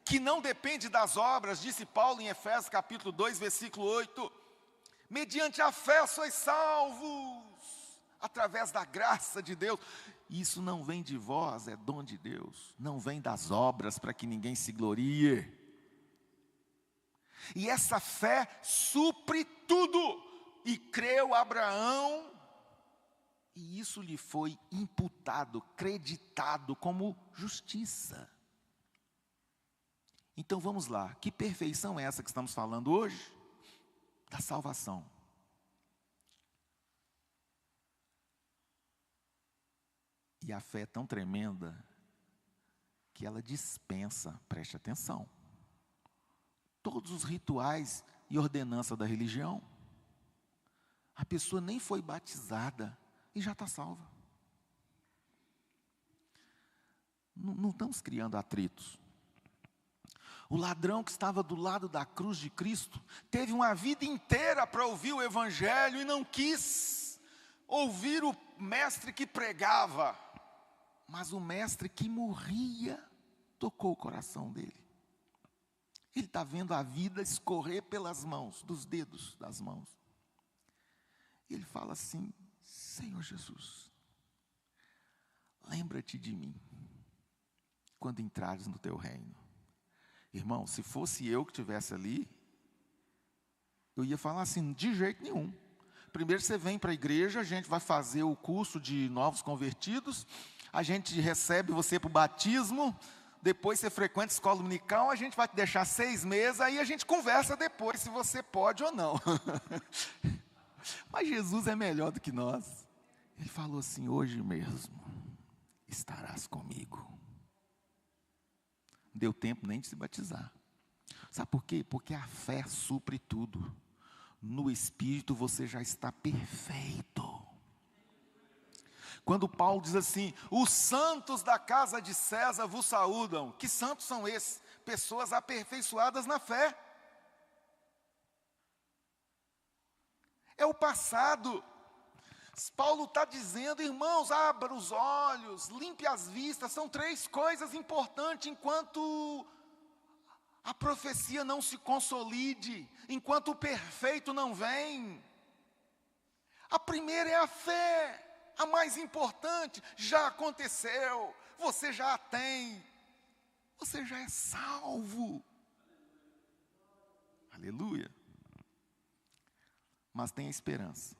Speaker 4: que não depende das obras, disse Paulo em Efésios capítulo 2, versículo 8, mediante a fé sois salvos, através da graça de Deus. Isso não vem de vós, é dom de Deus, não vem das obras para que ninguém se glorie. E essa fé supre tudo, e creu Abraão, e isso lhe foi imputado, creditado como justiça. Então vamos lá, que perfeição é essa que estamos falando hoje? Da salvação. E a fé é tão tremenda, que ela dispensa, preste atenção, todos os rituais e ordenança da religião. A pessoa nem foi batizada e já está salva. Não estamos criando atritos. O ladrão que estava do lado da cruz de Cristo, teve uma vida inteira para ouvir o Evangelho e não quis ouvir o mestre que pregava. Mas o mestre que morria, tocou o coração dele. Ele está vendo a vida escorrer pelas mãos, dos dedos das mãos. E ele fala assim: Senhor Jesus, lembra-te de mim, quando entrares no teu reino. Irmão, se fosse eu que estivesse ali, eu ia falar assim: de jeito nenhum. Primeiro você vem para a igreja, a gente vai fazer o curso de novos convertidos, a gente recebe você para o batismo, depois você frequenta a escola dominical, a gente vai te deixar 6 meses, aí a gente conversa depois se você pode ou não. Mas Jesus é melhor do que nós. Ele falou assim: hoje mesmo estarás comigo. Não deu tempo nem de se batizar. Sabe por quê? Porque a fé supre tudo. No Espírito você já está perfeito. Quando Paulo diz assim: os santos da casa de César vos saúdam. Que santos são esses? Pessoas aperfeiçoadas na fé. É o passado. Paulo está dizendo: irmãos, abra os olhos, limpe as vistas. São 3 coisas importantes enquanto a profecia não se consolide, enquanto o perfeito não vem. A primeira é a fé. A mais importante, já aconteceu, você já a tem, você já é salvo. Aleluia. Mas tem a esperança,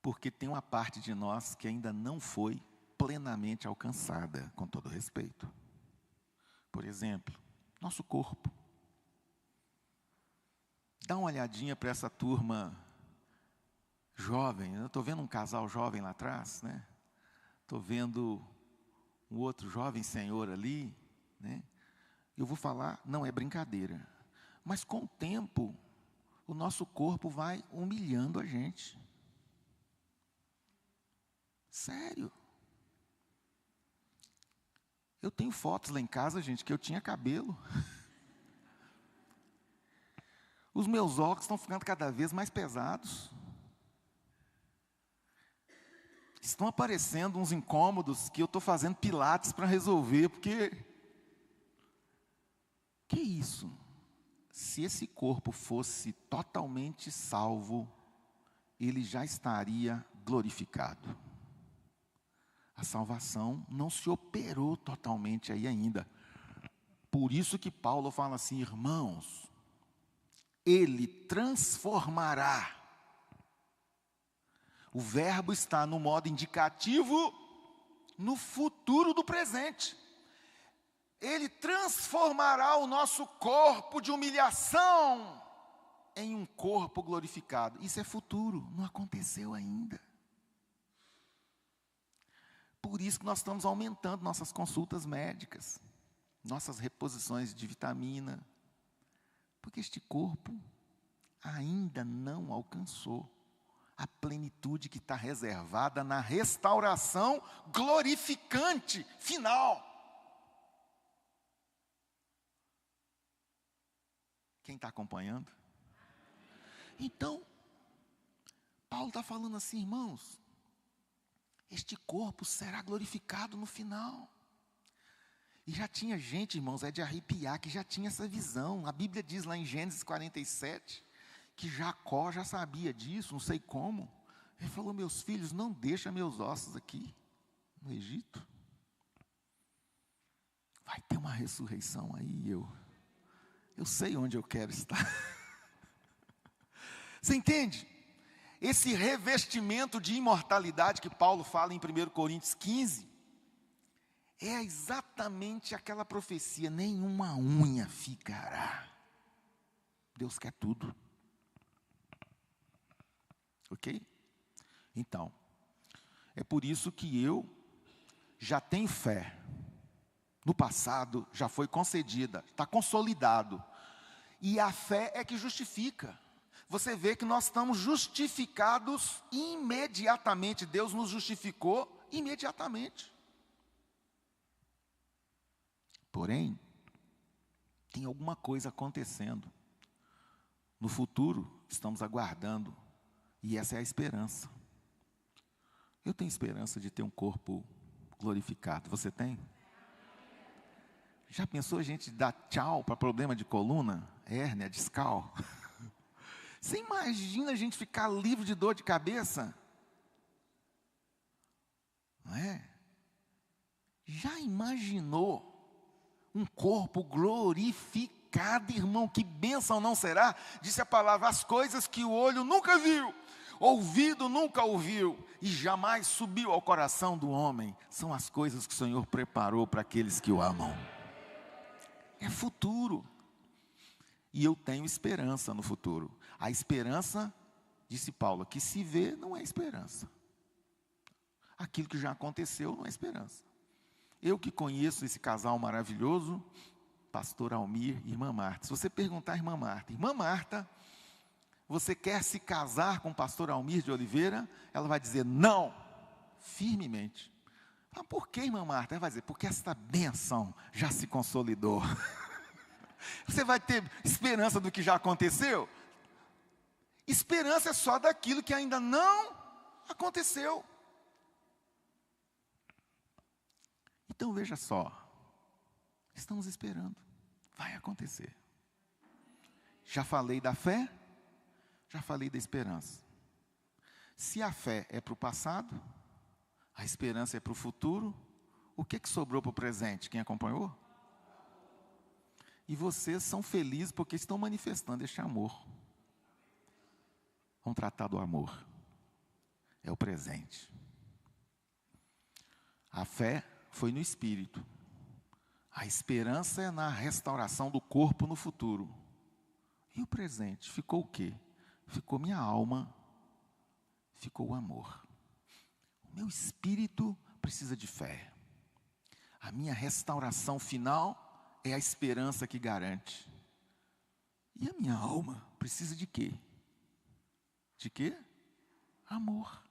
Speaker 4: porque tem uma parte de nós que ainda não foi plenamente alcançada, com todo respeito. Por exemplo, nosso corpo. Dá uma olhadinha para essa turma jovem. Eu estou vendo um casal jovem lá atrás, né? Estou vendo um outro jovem senhor ali, né? Eu vou falar, não é brincadeira, mas com o tempo, o nosso corpo vai humilhando a gente. Sério. Eu tenho fotos lá em casa, gente, que eu tinha cabelo. Os meus óculos estão ficando cada vez mais pesados. Estão aparecendo uns incômodos que eu estou fazendo pilates para resolver, porque... Que isso? Se esse corpo fosse totalmente salvo, ele já estaria glorificado. A salvação não se operou totalmente aí ainda. Por isso que Paulo fala assim: irmãos, ele transformará. O verbo está no modo indicativo, no futuro do presente. Ele transformará o nosso corpo de humilhação em um corpo glorificado. Isso é futuro, não aconteceu ainda. Por isso que nós estamos aumentando nossas consultas médicas, nossas reposições de vitamina, porque este corpo ainda não alcançou a plenitude que está reservada na restauração glorificante final. Quem está acompanhando? Então, Paulo está falando assim, irmãos, este corpo será glorificado no final. E já tinha gente, irmãos, é de arrepiar, que já tinha essa visão. A Bíblia diz lá em Gênesis 47, que Jacó já sabia disso, não sei como. Ele falou, meus filhos, não deixa meus ossos aqui, no Egito. Vai ter uma ressurreição aí, eu sei onde eu quero estar. Você entende? Esse revestimento de imortalidade que Paulo fala em 1 Coríntios 15, é exatamente aquela profecia, nenhuma unha ficará. Deus quer tudo. Ok? Então, é por isso que eu já tenho fé. No passado já foi concedida, está consolidado. E a fé é que justifica. Você vê que nós estamos justificados imediatamente. Deus nos justificou imediatamente. Porém, tem alguma coisa acontecendo. No futuro, estamos aguardando. E essa é a esperança. Eu tenho esperança de ter um corpo glorificado. Você tem? Já pensou a gente dar tchau para problema de coluna, hérnia, discal? Você imagina a gente ficar livre de dor de cabeça? Não é? Já imaginou um corpo glorificado, irmão? Que bênção não será? Disse a palavra, as coisas que o olho nunca viu, ouvido nunca ouviu, e jamais subiu ao coração do homem, são as coisas que o Senhor preparou para aqueles que o amam. É futuro. E eu tenho esperança no futuro. A esperança, disse Paulo, que se vê não é esperança. Aquilo que já aconteceu não é esperança. Eu que conheço esse casal maravilhoso, pastor Almir e irmã Marta. Se você perguntar à irmã Marta, você quer se casar com o pastor Almir de Oliveira? Ela vai dizer não, firmemente. Mas por que, irmã Marta? Ela vai dizer, porque esta bênção já se consolidou. Você vai ter esperança do que já aconteceu? Esperança é só daquilo que ainda não aconteceu. Então veja só, estamos esperando, vai acontecer. Já falei da fé, já falei da esperança. Se a fé é para o passado, a esperança é para o futuro, o que sobrou para o presente? Quem acompanhou? E vocês são felizes porque estão manifestando este amor. Vamos tratar do amor. É o presente. A fé foi no espírito. A esperança é na restauração do corpo no futuro. E o presente? Ficou o quê? Ficou minha alma. Ficou o amor. O meu espírito precisa de fé. A minha restauração final é a esperança que garante. E a minha alma precisa de quê? De quê? Amor.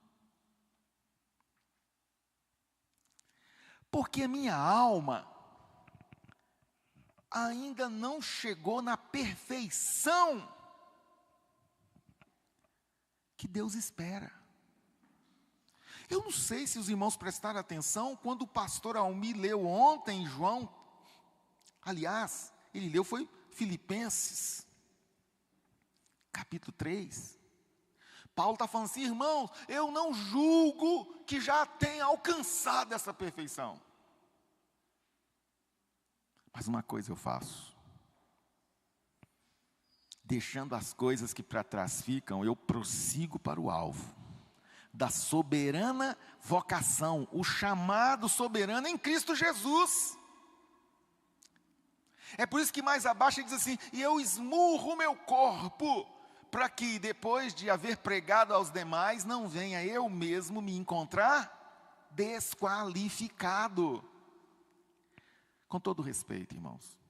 Speaker 4: Porque a minha alma ainda não chegou na perfeição que Deus espera. Eu não sei se os irmãos prestaram atenção quando o pastor Almir leu ontem João. Aliás, ele leu foi Filipenses, capítulo 3. Paulo está falando assim, irmãos, eu não julgo que já tenha alcançado essa perfeição. Mas uma coisa eu faço. Deixando as coisas que para trás ficam, eu prossigo para o alvo da soberana vocação, o chamado soberano em Cristo Jesus. É por isso que mais abaixo ele diz assim, e eu esmurro o meu corpo, para que depois de haver pregado aos demais, não venha eu mesmo me encontrar desqualificado. Com todo respeito, irmãos.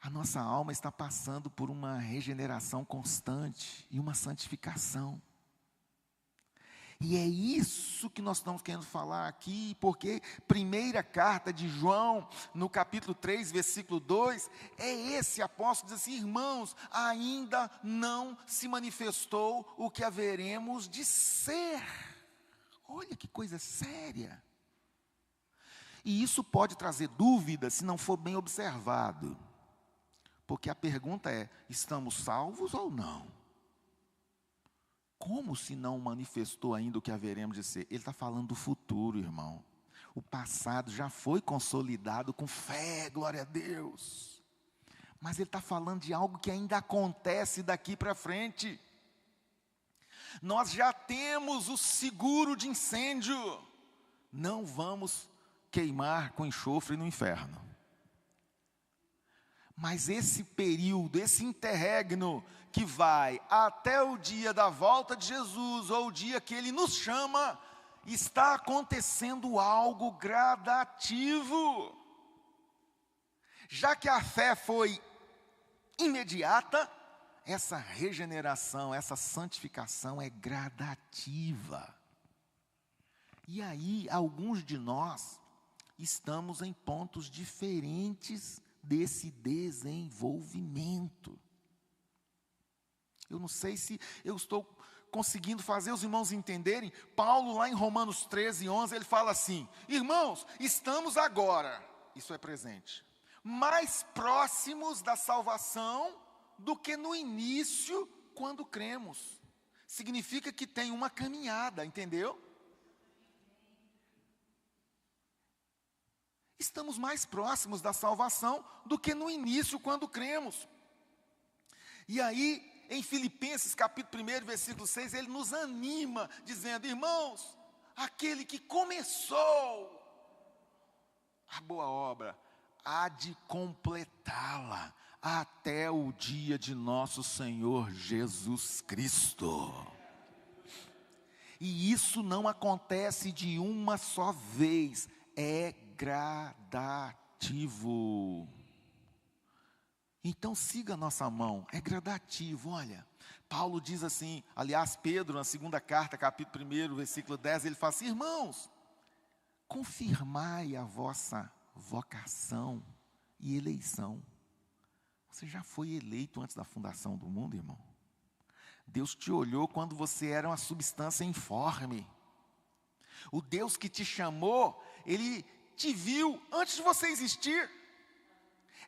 Speaker 4: A nossa alma está passando por uma regeneração constante e uma santificação. E é isso que nós estamos querendo falar aqui, porque primeira carta de João, no capítulo 3, versículo 2, é esse apóstolo diz assim: irmãos, ainda não se manifestou o que haveremos de ser. Olha que coisa séria. E isso pode trazer dúvida se não for bem observado. Porque a pergunta é: estamos salvos ou não? Como se não manifestou ainda o que haveremos de ser? Ele está falando do futuro, irmão. O passado já foi consolidado com fé, glória a Deus. Mas ele está falando de algo que ainda acontece daqui para frente. Nós já temos o seguro de incêndio. Não vamos queimar com enxofre no inferno. Mas esse período, esse interregno que vai até o dia da volta de Jesus, ou o dia que Ele nos chama, está acontecendo algo gradativo. Já que a fé foi imediata, essa regeneração, essa santificação é gradativa. E aí, alguns de nós estamos em pontos diferentes desse desenvolvimento. Eu não sei se eu estou conseguindo fazer os irmãos entenderem. Paulo, lá em Romanos 13, 11, ele fala assim: irmãos, estamos agora, isso é presente, mais próximos da salvação do que no início, quando cremos. Significa que tem uma caminhada, entendeu? Estamos mais próximos da salvação do que no início, quando cremos. E aí, em Filipenses capítulo 1, versículo 6, ele nos anima, dizendo: irmãos, aquele que começou a boa obra, há de completá-la até o dia de nosso Senhor Jesus Cristo. E isso não acontece de uma só vez, é gradativo. Então siga a nossa mão, é gradativo. Olha, Paulo diz assim, aliás, Pedro, na segunda carta, capítulo 1, versículo 10, ele fala assim: irmãos, confirmai a vossa vocação e eleição. Você já foi eleito antes da fundação do mundo, irmão? Deus te olhou quando você era uma substância informe. O Deus que te chamou, Ele te viu antes de você existir.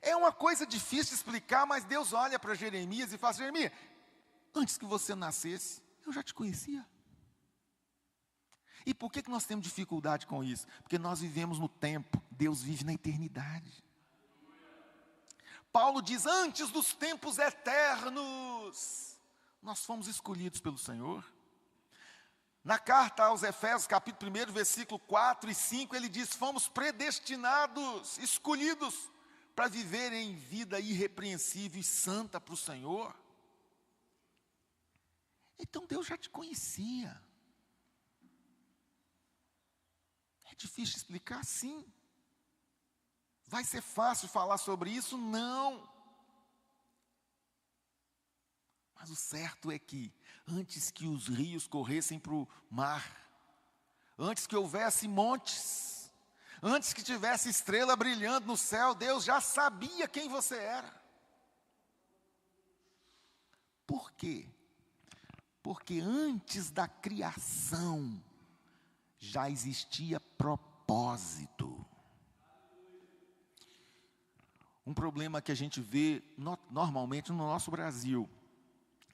Speaker 4: É uma coisa difícil de explicar, mas Deus olha para Jeremias e fala assim: Jeremias, antes que você nascesse, eu já te conhecia. E por que nós temos dificuldade com isso? Porque nós vivemos no tempo, Deus vive na eternidade. Paulo diz: antes dos tempos eternos, nós fomos escolhidos pelo Senhor. Na carta aos Efésios, capítulo 1, versículo 4 e 5, ele diz: fomos predestinados, escolhidos, para viver em vida irrepreensível e santa para o Senhor. Então Deus já te conhecia. É difícil explicar? Sim. Vai ser fácil falar sobre isso? Não. Mas o certo é que, antes que os rios corressem para o mar, antes que houvesse montes, antes que tivesse estrela brilhando no céu, Deus já sabia quem você era. Por quê? Porque antes da criação, já existia propósito. Um problema que a gente vê normalmente no nosso Brasil: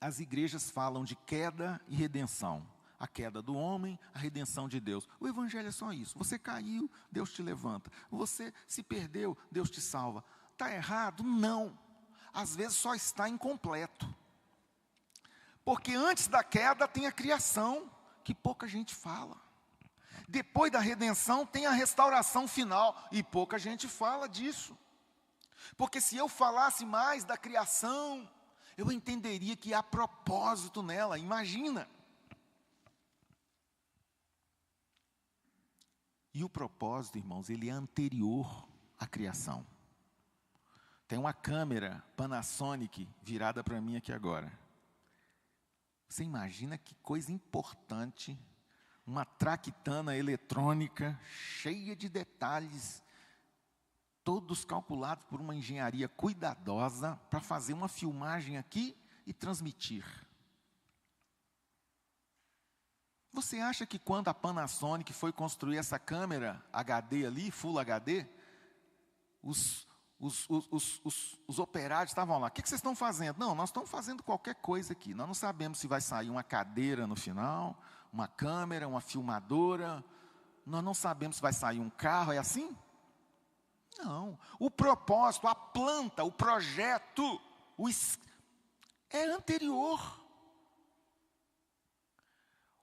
Speaker 4: as igrejas falam de queda e redenção. A queda do homem, a redenção de Deus. O evangelho é só isso. Você caiu, Deus te levanta. Você se perdeu, Deus te salva. Está errado? Não. Às vezes só está incompleto. Porque antes da queda tem a criação, que pouca gente fala. Depois da redenção tem a restauração final, e pouca gente fala disso. Porque se eu falasse mais da criação, eu entenderia que há propósito nela. Imagina. E o propósito, irmãos, ele é anterior à criação. Tem uma câmera Panasonic virada para mim aqui agora. Você imagina que coisa importante uma traquitana eletrônica cheia de detalhes, todos calculados por uma engenharia cuidadosa para fazer uma filmagem aqui e transmitir. Você acha que quando a Panasonic foi construir essa câmera HD ali, Full HD, os operários estavam lá? O que vocês estão fazendo? Não, nós estamos fazendo qualquer coisa aqui. Nós não sabemos se vai sair uma cadeira no final, uma câmera, uma filmadora. Nós não sabemos se vai sair um carro, é assim? Não. O propósito, a planta, o projeto, é anterior.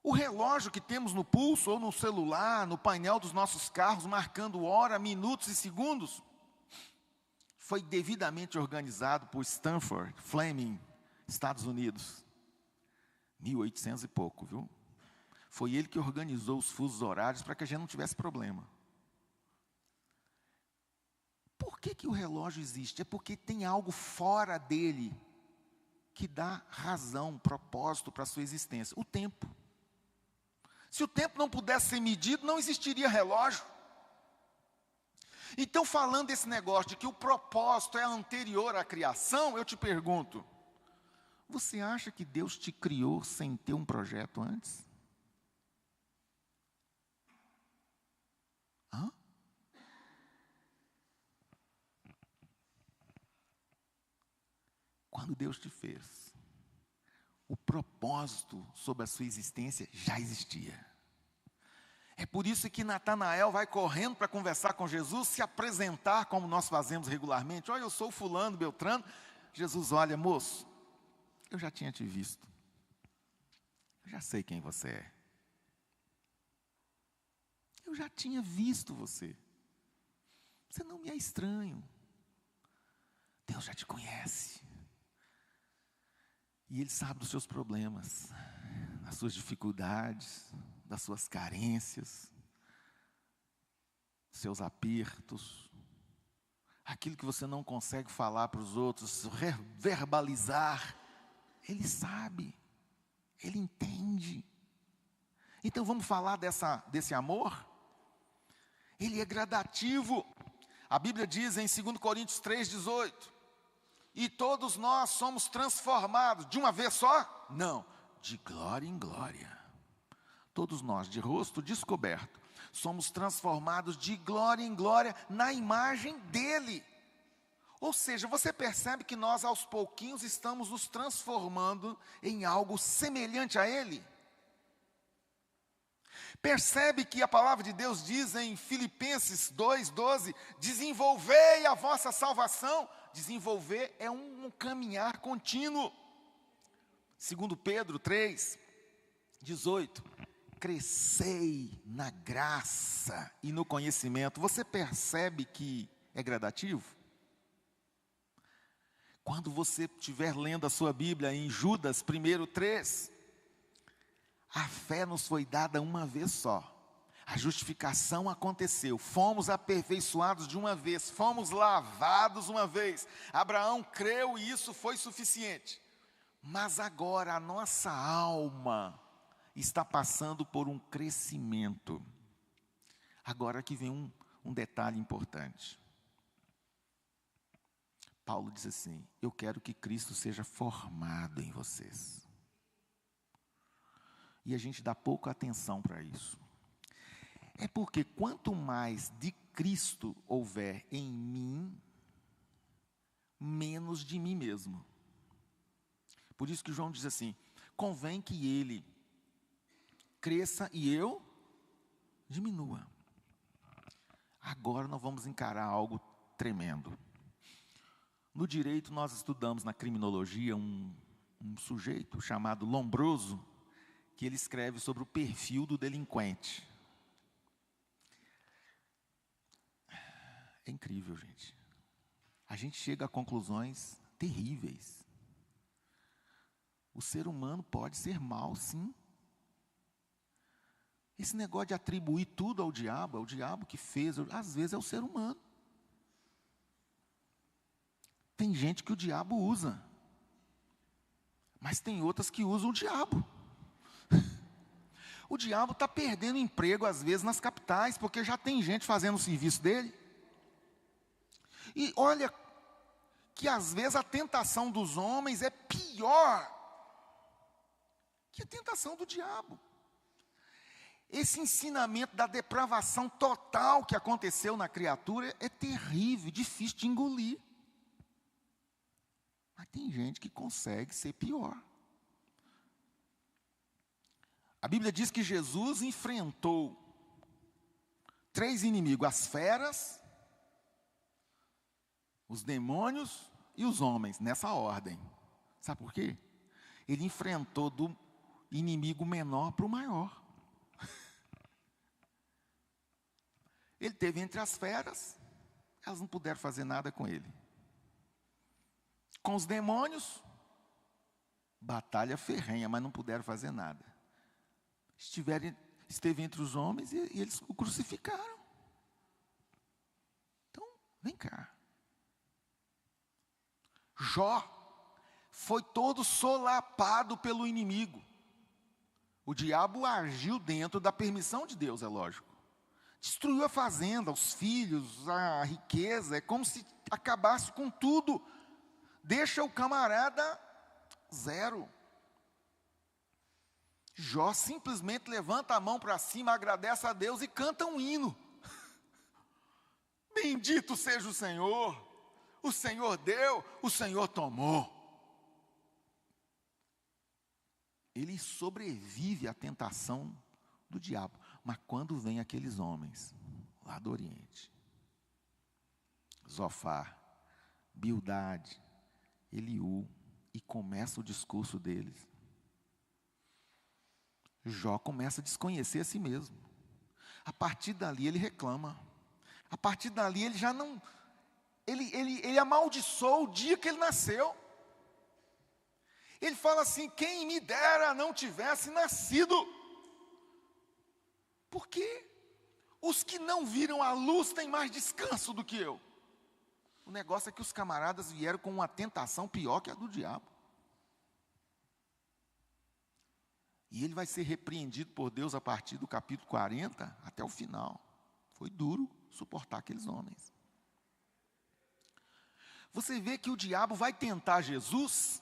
Speaker 4: O relógio que temos no pulso ou no celular, no painel dos nossos carros, marcando hora, minutos e segundos, foi devidamente organizado por Stanford Fleming, Estados Unidos. 1800 e pouco, viu? Foi ele que organizou os fusos horários para que a gente não tivesse problema. Por que o relógio existe? É porque tem algo fora dele que dá razão, propósito para a sua existência. O tempo. Se o tempo não pudesse ser medido, não existiria relógio. Então, falando desse negócio de que o propósito é anterior à criação, eu te pergunto, você acha que Deus te criou sem ter um projeto antes? Hã? Quando Deus te fez, o propósito sobre a sua existência já existia. É por isso que Natanael vai correndo para conversar com Jesus, se apresentar como nós fazemos regularmente. Olha, eu sou fulano, Beltrano. Jesus, olha, moço, eu já tinha te visto. Eu já sei quem você é. Eu já tinha visto você. Você não me é estranho. Deus já te conhece. E Ele sabe dos seus problemas, das suas dificuldades, das suas carências, seus apertos, aquilo que você não consegue falar para os outros, verbalizar. Ele sabe, Ele entende. Então vamos falar desse amor? Ele é gradativo. A Bíblia diz em 2 Coríntios 3,18, e todos nós somos transformados, de uma vez só? Não, de glória em glória. Todos nós, de rosto descoberto, somos transformados de glória em glória na imagem dEle. Ou seja, você percebe que nós aos pouquinhos estamos nos transformando em algo semelhante a Ele? Percebe que a palavra de Deus diz em Filipenses 2,12, desenvolvei a vossa salvação. Desenvolver é um caminhar contínuo. 2 Pedro 3,18, crescei na graça e no conhecimento. Você percebe que é gradativo? Quando você estiver lendo a sua Bíblia em Judas 1:3, a fé nos foi dada uma vez só. A justificação aconteceu, fomos aperfeiçoados de uma vez, fomos lavados uma vez. Abraão creu e isso foi suficiente. Mas agora a nossa alma está passando por um crescimento. Agora que vem um detalhe importante. Paulo diz assim, eu quero que Cristo seja formado em vocês. E a gente dá pouca atenção para isso. É porque quanto mais de Cristo houver em mim, menos de mim mesmo. Por isso que João diz assim, convém que ele cresça e eu diminua. Agora nós vamos encarar algo tremendo. No direito nós estudamos na criminologia um sujeito chamado Lombroso, que ele escreve sobre o perfil do delinquente. É incrível, gente. A gente chega a conclusões terríveis. O ser humano pode ser mau, sim. Esse negócio de atribuir tudo ao diabo, é o diabo que fez, às vezes é o ser humano. Tem gente que o diabo usa, mas tem outras que usam o diabo. O diabo está perdendo emprego, às vezes, nas capitais, porque já tem gente fazendo o serviço dele. E olha que, às vezes, a tentação dos homens é pior que a tentação do diabo. Esse ensinamento da depravação total que aconteceu na criatura é terrível, difícil de engolir. Mas tem gente que consegue ser pior. A Bíblia diz que Jesus enfrentou 3 inimigos: as feras, os demônios e os homens, nessa ordem. Sabe por quê? Ele enfrentou do inimigo menor para o maior. Ele teve entre as feras, elas não puderam fazer nada com ele. Com os demônios, batalha ferrenha, mas não puderam fazer nada. Esteve entre os homens e eles o crucificaram. Então, vem cá. Jó foi todo solapado pelo inimigo. O diabo agiu dentro da permissão de Deus, é lógico. Destruiu a fazenda, os filhos, a riqueza. É como se acabasse com tudo. Deixa o camarada zero. Jó simplesmente levanta a mão para cima, agradece a Deus e canta um hino. Bendito seja o Senhor deu, o Senhor tomou. Ele sobrevive à tentação do diabo. Mas quando vem aqueles homens lá do Oriente, Zofar, Bildade, Eliú, e começa o discurso deles, Jó começa a desconhecer a si mesmo. A partir dali ele reclama. A partir dali ele já não... Ele amaldiçoou o dia que ele nasceu. Ele fala assim: quem me dera não tivesse nascido. Porque os que não viram a luz têm mais descanso do que eu. O negócio é que os camaradas vieram com uma tentação pior que a do diabo. E ele vai ser repreendido por Deus a partir do capítulo 40 até o final. Foi duro suportar aqueles homens. Você vê que o diabo vai tentar Jesus,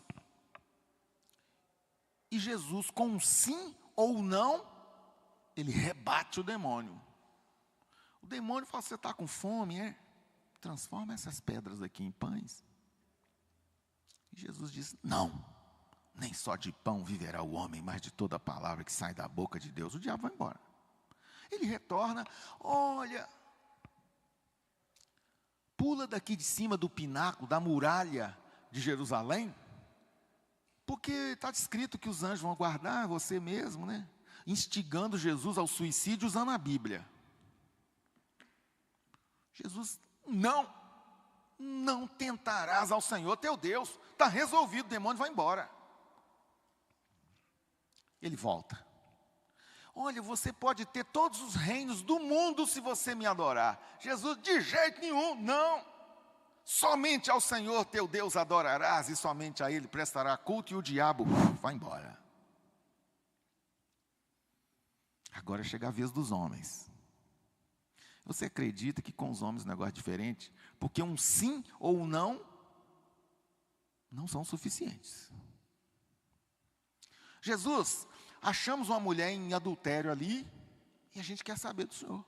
Speaker 4: e Jesus, com um sim ou não, ele rebate o demônio. O demônio fala: você está com fome, é? Transforma essas pedras aqui em pães. E Jesus diz: não, nem só de pão viverá o homem, mas de toda palavra que sai da boca de Deus. O diabo vai embora. Ele retorna: olha, pula daqui de cima do pináculo, da muralha de Jerusalém, porque está escrito que os anjos vão guardar você mesmo, né? Instigando Jesus ao suicídio usando a Bíblia. Jesus: não tentarás ao Senhor teu Deus. Está resolvido, o demônio vai embora. Ele volta: olha, você pode ter todos os reinos do mundo se você me adorar. Jesus: de jeito nenhum, não. Somente ao Senhor teu Deus adorarás, e somente a Ele prestará culto. E o diabo vai embora. Agora chega a vez dos homens. Você acredita que com os homens o negócio é diferente? Porque um sim ou um não são suficientes. Jesus: achamos uma mulher em adultério ali, e a gente quer saber do Senhor.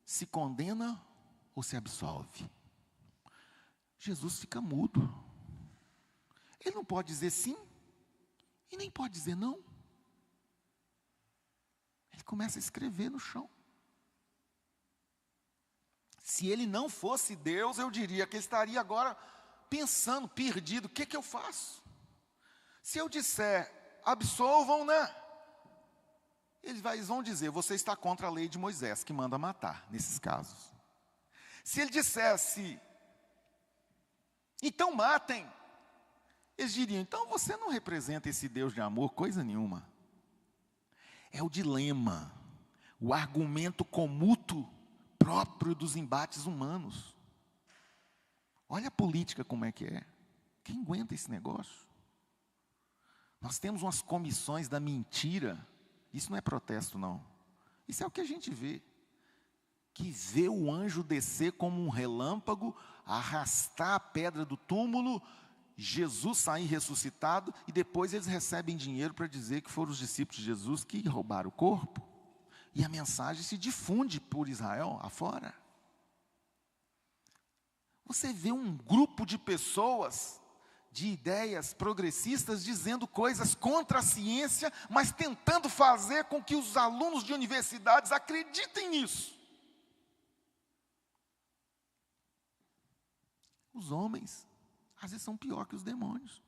Speaker 4: Se condena ou se absolve? Jesus fica mudo. Ele não pode dizer sim, e nem pode dizer não. Ele começa a escrever no chão. Se ele não fosse Deus, eu diria que ele estaria agora pensando, perdido: o que eu faço? Se eu disser: absolvam-na, eles vão dizer: você está contra a lei de Moisés, que manda matar, nesses casos. Se ele dissesse: então matem, eles diriam: então você não representa esse Deus de amor, coisa nenhuma. É o dilema, o argumento comútuo próprio dos embates humanos. Olha a política como é que é. Quem aguenta esse negócio? Nós temos umas comissões da mentira. Isso não é protesto, não. Isso é o que a gente vê. Que vê o anjo descer como um relâmpago, arrastar a pedra do túmulo, Jesus sair ressuscitado, e depois eles recebem dinheiro para dizer que foram os discípulos de Jesus que roubaram o corpo. E a mensagem se difunde por Israel afora. Você vê um grupo de pessoas, de ideias progressistas, dizendo coisas contra a ciência, mas tentando fazer com que os alunos de universidades acreditem nisso. Os homens, às vezes, são pior que os demônios.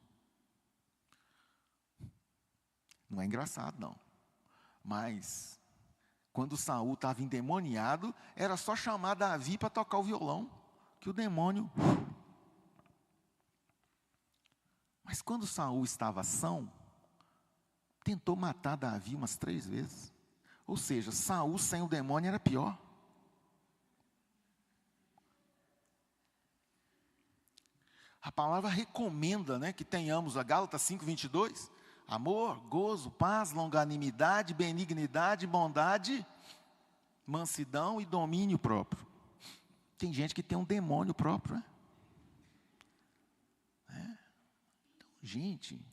Speaker 4: Não é engraçado, não. Mas, quando Saul estava endemoniado, era só chamar Davi para tocar o violão, que o demônio... Mas quando Saul estava são, tentou matar Davi umas 3 vezes. Ou seja, Saul sem o demônio era pior. A palavra recomenda, né, que tenhamos, a Gálatas 5:22, amor, gozo, paz, longanimidade, benignidade, bondade, mansidão e domínio próprio. Tem gente que tem um demônio próprio, né? Então, gente,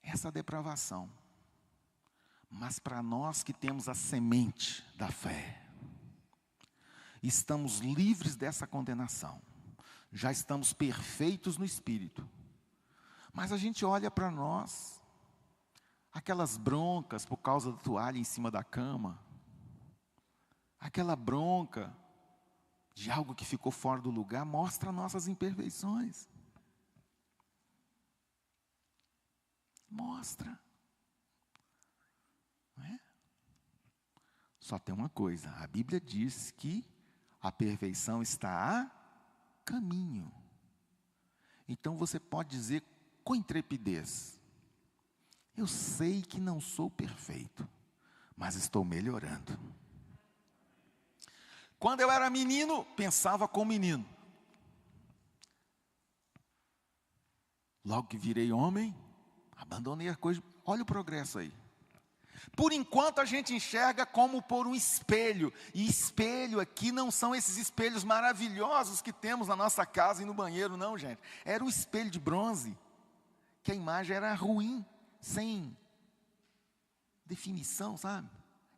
Speaker 4: essa depravação. Mas para nós que temos a semente da fé, estamos livres dessa condenação. Já estamos perfeitos no Espírito. Mas a gente olha para nós, aquelas broncas por causa da toalha em cima da cama, aquela bronca de algo que ficou fora do lugar, mostra nossas imperfeições. Mostra. Não é? Só tem uma coisa, a Bíblia diz que a perfeição está a caminho. Então você pode dizer com intrepidez: eu sei que não sou perfeito, mas estou melhorando. Quando eu era menino, pensava como menino. Logo que virei homem, abandonei as coisas. Olha o progresso aí. Por enquanto a gente enxerga como por um espelho. E espelho aqui não são esses espelhos maravilhosos que temos na nossa casa e no banheiro, não, gente. Era um espelho de bronze, que a imagem era ruim, sem definição, sabe?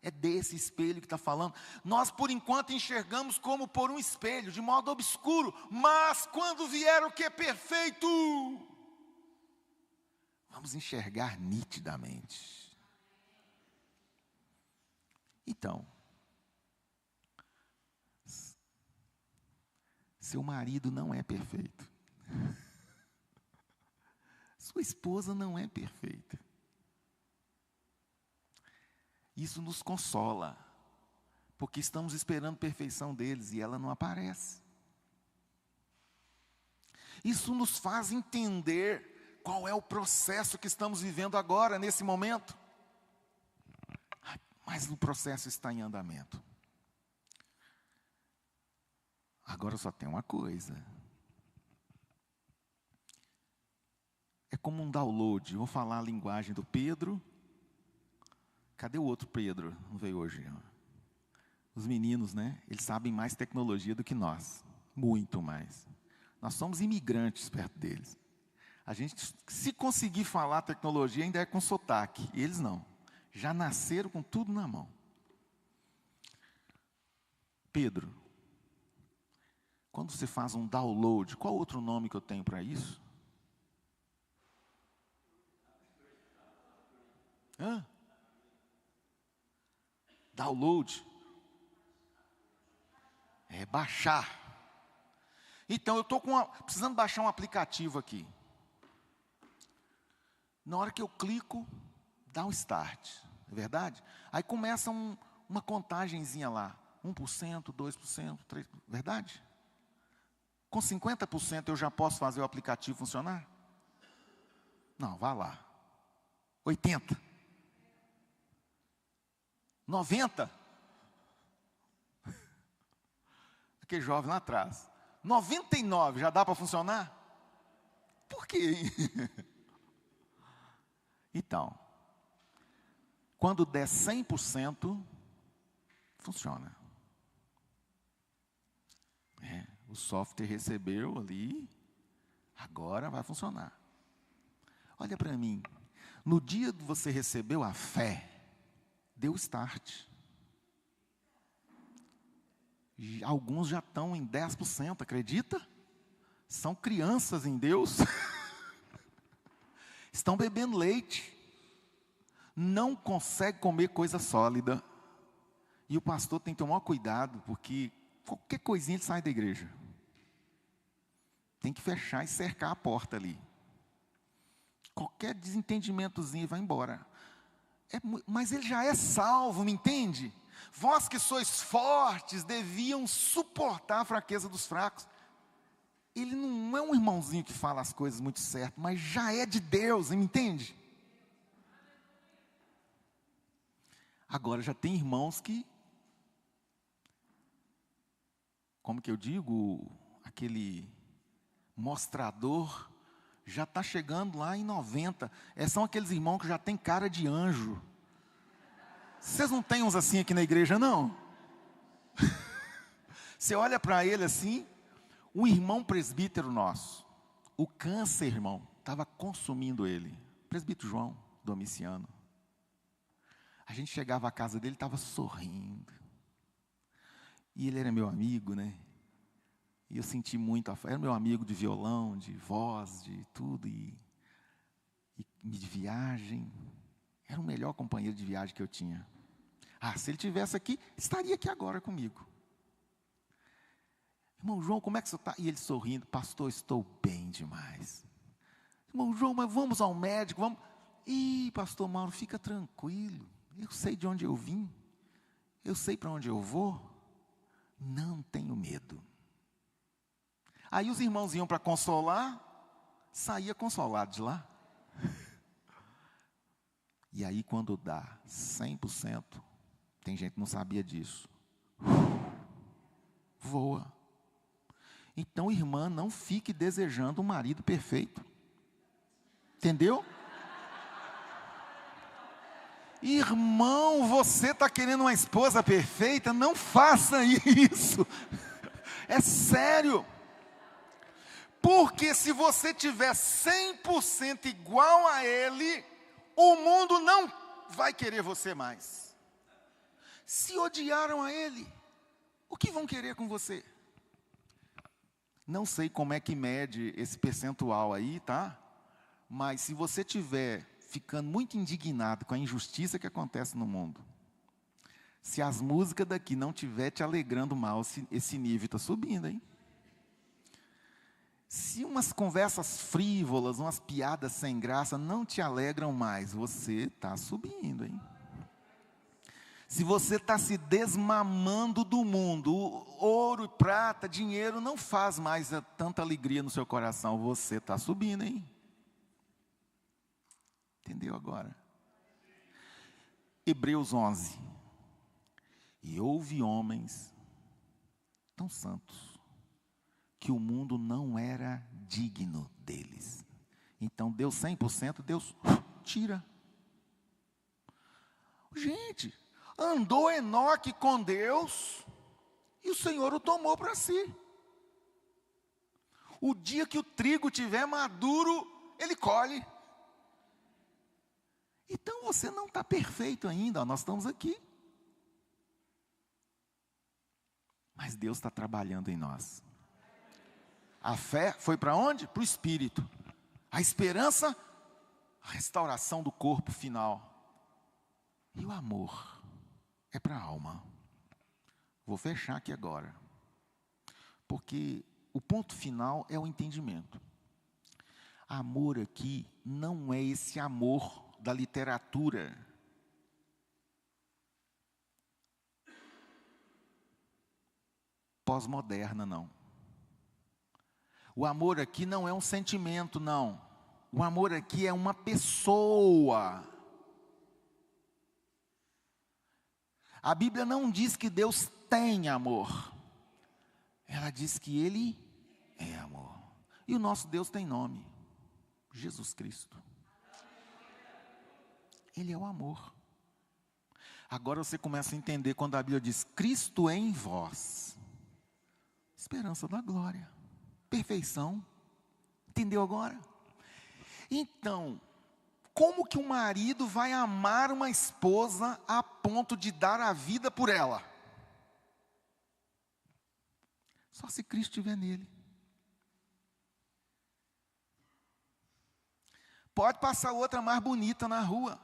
Speaker 4: É desse espelho que está falando. Nós, por enquanto, enxergamos como por um espelho, de modo obscuro. Mas quando vier o que é perfeito, vamos enxergar nitidamente. Então, seu marido não é perfeito. Sua esposa não é perfeita. Isso nos consola, porque estamos esperando a perfeição deles e ela não aparece. Isso nos faz entender qual é o processo que estamos vivendo agora, nesse momento. Mas o processo está em andamento. Agora só tem uma coisa. É como um download. Vou falar a linguagem do Pedro. Cadê o outro Pedro? Não veio hoje. Os meninos, né? Eles sabem mais tecnologia do que nós. Muito mais. Nós somos imigrantes perto deles. A gente, se conseguir falar tecnologia, ainda é com sotaque. Eles não. Já nasceram com tudo na mão. Pedro, quando você faz um download, qual outro nome que eu tenho para isso? Hã? Download. É baixar. Então, eu estou precisando baixar um aplicativo aqui. Na hora que eu clico, dá um start, é verdade? Aí começa uma contagenzinha lá, 1%, 2%, 3%, verdade? Com 50% eu já posso fazer o aplicativo funcionar? Não, vá lá. 80%. 90%. Aquele jovem lá atrás. 99% já dá para funcionar? Por quê, hein? Então, quando der 100%, funciona. O software recebeu ali, agora vai funcionar. Olha para mim, no dia que você recebeu a fé, deu start. Alguns já estão em 10%, acredita? São crianças em Deus. Estão bebendo leite. Não consegue comer coisa sólida. E o pastor tem que tomar cuidado, porque qualquer coisinha ele sai da igreja. Tem que fechar e cercar a porta ali. Qualquer desentendimentozinho vai embora. Mas ele já é salvo, me entende? Vós que sois fortes, deviam suportar a fraqueza dos fracos. Ele não é um irmãozinho que fala as coisas muito certo, mas já é de Deus, me entende? Agora já tem irmãos que, como que eu digo, aquele mostrador já está chegando lá em 90. São aqueles irmãos que já tem cara de anjo. Vocês não têm uns assim aqui na igreja, não? Você olha para ele assim, um irmão presbítero nosso, o câncer, irmão, estava consumindo ele. Presbítero João Domiciano. A gente chegava à casa dele, estava sorrindo. E ele era meu amigo, né? E eu senti muito, era meu amigo de violão, de voz, de tudo, e de viagem. Era o melhor companheiro de viagem que eu tinha. Se ele estivesse aqui, estaria aqui agora comigo. Irmão João, como é que você está? E ele sorrindo, pastor, estou bem demais. Irmão João, mas vamos ao médico, vamos. Pastor Mauro, fica tranquilo. Eu sei de onde eu vim. Eu sei para onde eu vou. Não tenho medo. Aí os irmãos iam para consolar, saía consolado de lá. E aí quando dá 100%, tem gente que não sabia disso. Voa. Então, irmã, não fique desejando um marido perfeito. Entendeu? Irmão, você está querendo uma esposa perfeita? Não faça isso. É sério. Porque se você tiver 100% igual a ele, o mundo não vai querer você mais. Se odiaram a ele, o que vão querer com você? Não sei como é que mede esse percentual aí, tá? Mas se você tiver ficando muito indignado com a injustiça que acontece no mundo, se as músicas daqui não estiver te alegrando mal, esse nível está subindo, hein? Se umas conversas frívolas, umas piadas sem graça não te alegram mais, você está subindo, hein? Se você está se desmamando do mundo, ouro, prata, dinheiro não faz mais tanta alegria no seu coração, você está subindo, hein? Entendeu agora? Hebreus 11. E houve homens tão santos, que o mundo não era digno deles. Então, deu 100%, Deus tira. Gente, andou Enoque com Deus, e o Senhor o tomou para si. O dia que o trigo estiver maduro, ele colhe. Então, você não está perfeito ainda, nós estamos aqui. Mas Deus está trabalhando em nós. A fé foi para onde? Para o Espírito. A esperança, a restauração do corpo final. E o amor é para a alma. Vou fechar aqui agora. Porque o ponto final é o entendimento. Amor aqui não é esse amor da literatura. Pós-moderna, não. O amor aqui não é um sentimento, não. O amor aqui é uma pessoa. A Bíblia não diz que Deus tem amor. Ela diz que Ele é amor. E o nosso Deus tem nome: Jesus Cristo. Ele é o amor. Agora você começa a entender quando a Bíblia diz, Cristo em vós, esperança da glória, perfeição. Entendeu agora? Então, como que um marido vai amar uma esposa a ponto de dar a vida por ela? Só se Cristo estiver nele. Pode passar outra mais bonita na rua.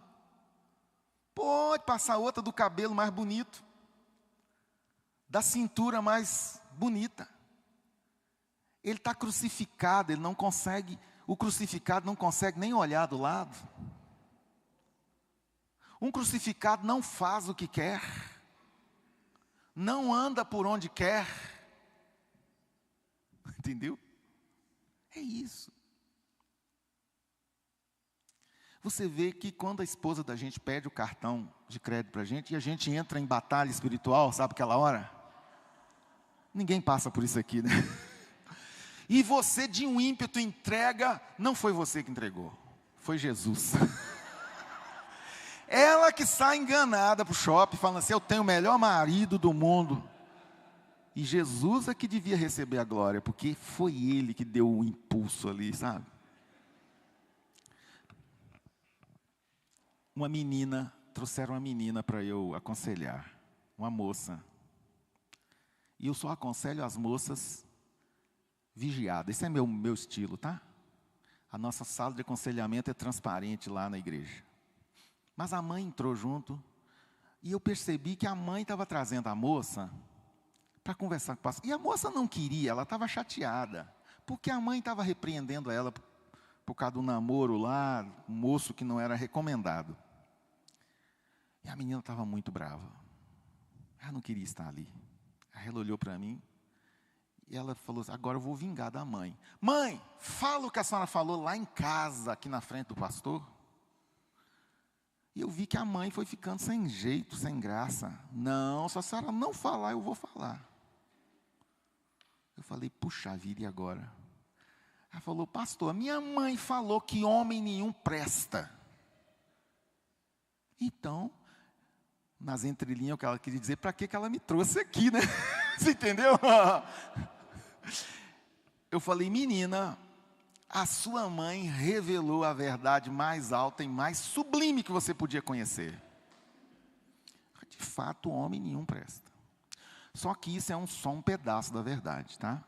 Speaker 4: Pode passar outra do cabelo mais bonito. Da cintura mais bonita. Ele está crucificado, ele não consegue, o crucificado não consegue nem olhar do lado. Um crucificado não faz o que quer. Não anda por onde quer. Entendeu? É isso. Você vê que quando a esposa da gente pede o cartão de crédito para a gente, e a gente entra em batalha espiritual, sabe aquela hora? Ninguém passa por isso aqui, né? E você de um ímpeto entrega, não foi você que entregou, foi Jesus. Ela que sai enganada para o shopping, falando assim, eu tenho o melhor marido do mundo. E Jesus é que devia receber a glória, porque foi Ele que deu o impulso ali, sabe? Trouxeram uma menina para eu aconselhar, uma moça. E eu só aconselho as moças vigiadas, esse é meu estilo, tá? A nossa sala de aconselhamento é transparente lá na igreja. Mas a mãe entrou junto, e eu percebi que a mãe estava trazendo a moça para conversar com o pastor. E a moça não queria, ela estava chateada, porque a mãe estava repreendendo ela por causa do namoro lá, um moço que não era recomendado. E a menina estava muito brava. Ela não queria estar ali. Aí ela olhou para mim, e ela falou assim, agora eu vou vingar da mãe. Mãe, fala o que a senhora falou lá em casa, aqui na frente do pastor. E eu vi que a mãe foi ficando sem jeito, sem graça. Não, se a senhora não falar, eu vou falar. Eu falei, puxa vida, e agora? Ela falou, pastor, minha mãe falou que homem nenhum presta. Então, nas entrelinhas, o que ela queria dizer, para que ela me trouxe aqui, né? Você entendeu? Eu falei, menina, a sua mãe revelou a verdade mais alta e mais sublime que você podia conhecer. De fato, homem nenhum presta. Só que isso é só um pedaço da verdade, tá?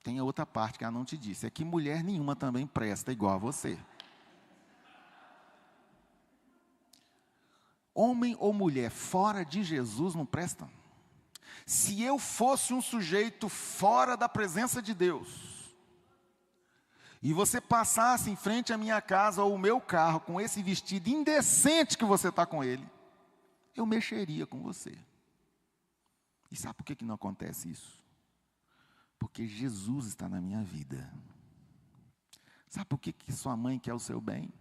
Speaker 4: Tem a outra parte que ela não te disse, é que mulher nenhuma também presta igual a você. Homem ou mulher fora de Jesus não prestam. Se eu fosse um sujeito fora da presença de Deus, e você passasse em frente à minha casa ou o meu carro com esse vestido indecente que você está com ele, eu mexeria com você. E sabe por que não acontece isso? Porque Jesus está na minha vida. Sabe por que sua mãe quer o seu bem?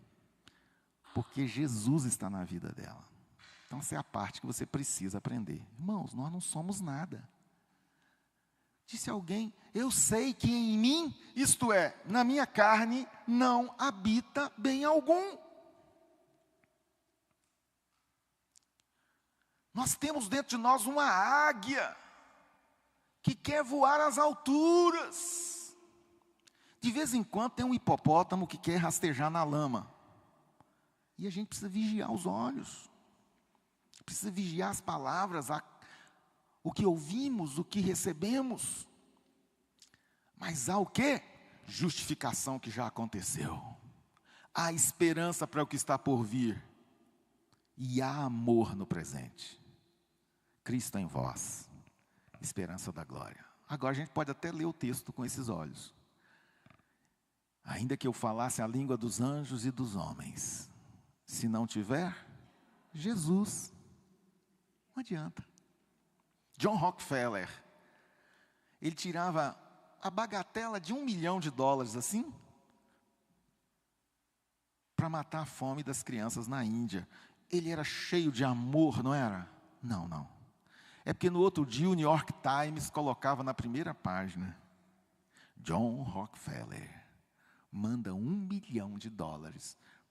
Speaker 4: Porque Jesus está na vida dela. Então, essa é a parte que você precisa aprender. Irmãos, nós não somos nada. Disse alguém, eu sei que em mim, isto é, na minha carne, não habita bem algum. Nós temos dentro de nós uma águia, que quer voar às alturas. De vez em quando tem um hipopótamo que quer rastejar na lama. E a gente precisa vigiar os olhos. Precisa vigiar as palavras, o que ouvimos, o que recebemos. Mas há o quê? Justificação que já aconteceu. Há esperança para o que está por vir. E há amor no presente. Cristo em vós, esperança da glória. Agora a gente pode até ler o texto com esses olhos. Ainda que eu falasse a língua dos anjos e dos homens, se não tiver Jesus, não adianta. John Rockefeller, ele tirava a bagatela de $1 milhão assim, para matar a fome das crianças na Índia. Ele era cheio de amor, não era? Não. É porque no outro dia o New York Times colocava na primeira página, John Rockefeller manda $1 milhão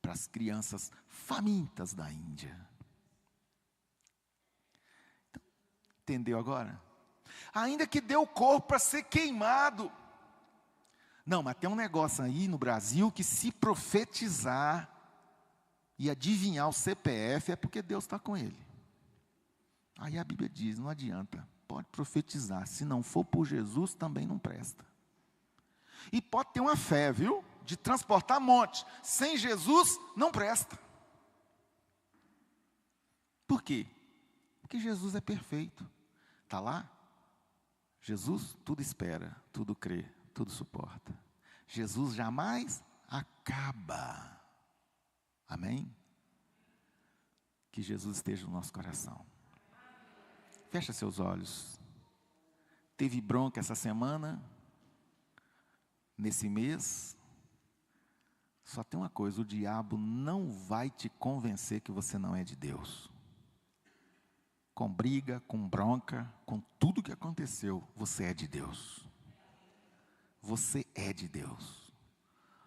Speaker 4: para as crianças famintas da Índia. Então, entendeu agora? Ainda que dê o corpo para ser queimado. Não, mas tem um negócio aí no Brasil que se profetizar e adivinhar o CPF é porque Deus está com ele. Aí a Bíblia diz, não adianta, pode profetizar, se não for por Jesus também não presta. E pode ter uma fé, viu, de transportar monte, sem Jesus não presta. Por quê? Porque Jesus é perfeito, está lá? Jesus tudo espera, tudo crê, tudo suporta. Jesus jamais acaba. Amém? Que Jesus esteja no nosso coração. Fecha seus olhos. Teve bronca essa semana? Nesse mês? Só tem uma coisa, o diabo não vai te convencer que você não é de Deus. Com briga, com bronca, com tudo que aconteceu, você é de Deus. Você é de Deus.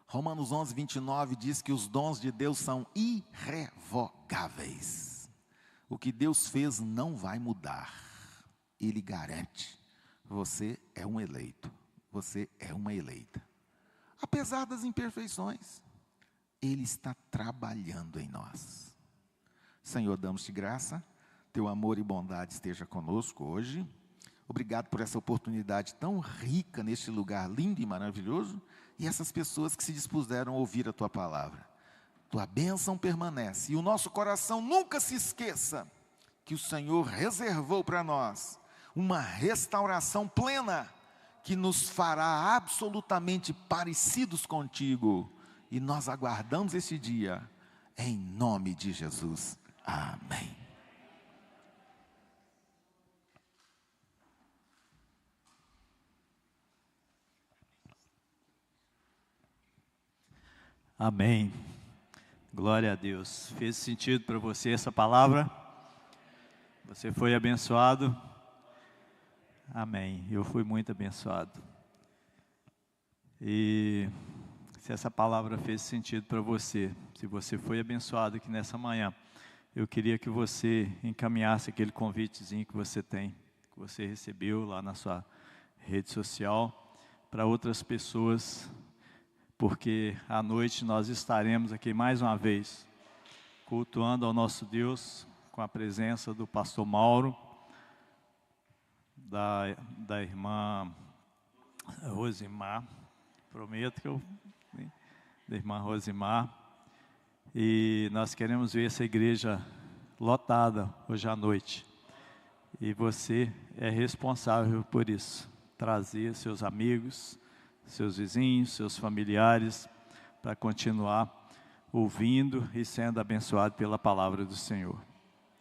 Speaker 4: Romanos 11, 29 diz que os dons de Deus são irrevogáveis. O que Deus fez não vai mudar. Ele garante. Você é um eleito. Você é uma eleita. Apesar das imperfeições, Ele está trabalhando em nós. Senhor, damos-te graça. Teu amor e bondade esteja conosco hoje. Obrigado por essa oportunidade tão rica neste lugar lindo e maravilhoso. E essas pessoas que se dispuseram a ouvir a Tua palavra. Tua bênção permanece. E o nosso coração nunca se esqueça que o Senhor reservou para nós uma restauração plena que nos fará absolutamente parecidos contigo. E nós aguardamos esse dia em nome de Jesus. Amém.
Speaker 1: Amém. Glória a Deus. Fez sentido para você essa palavra? Você foi abençoado? Amém. Eu fui muito abençoado. E se essa palavra fez sentido para você, se você foi abençoado aqui nessa manhã, eu queria que você encaminhasse aquele convitezinho que você tem, que você recebeu lá na sua rede social, para outras pessoas, porque à noite nós estaremos aqui mais uma vez, cultuando ao nosso Deus, com a presença do pastor Mauro, da irmã Rosimar, prometo que da irmã Rosimar, e nós queremos ver essa igreja lotada hoje à noite, e você é responsável por isso, trazer seus amigos, seus vizinhos, seus familiares, para continuar ouvindo e sendo abençoado pela palavra do Senhor.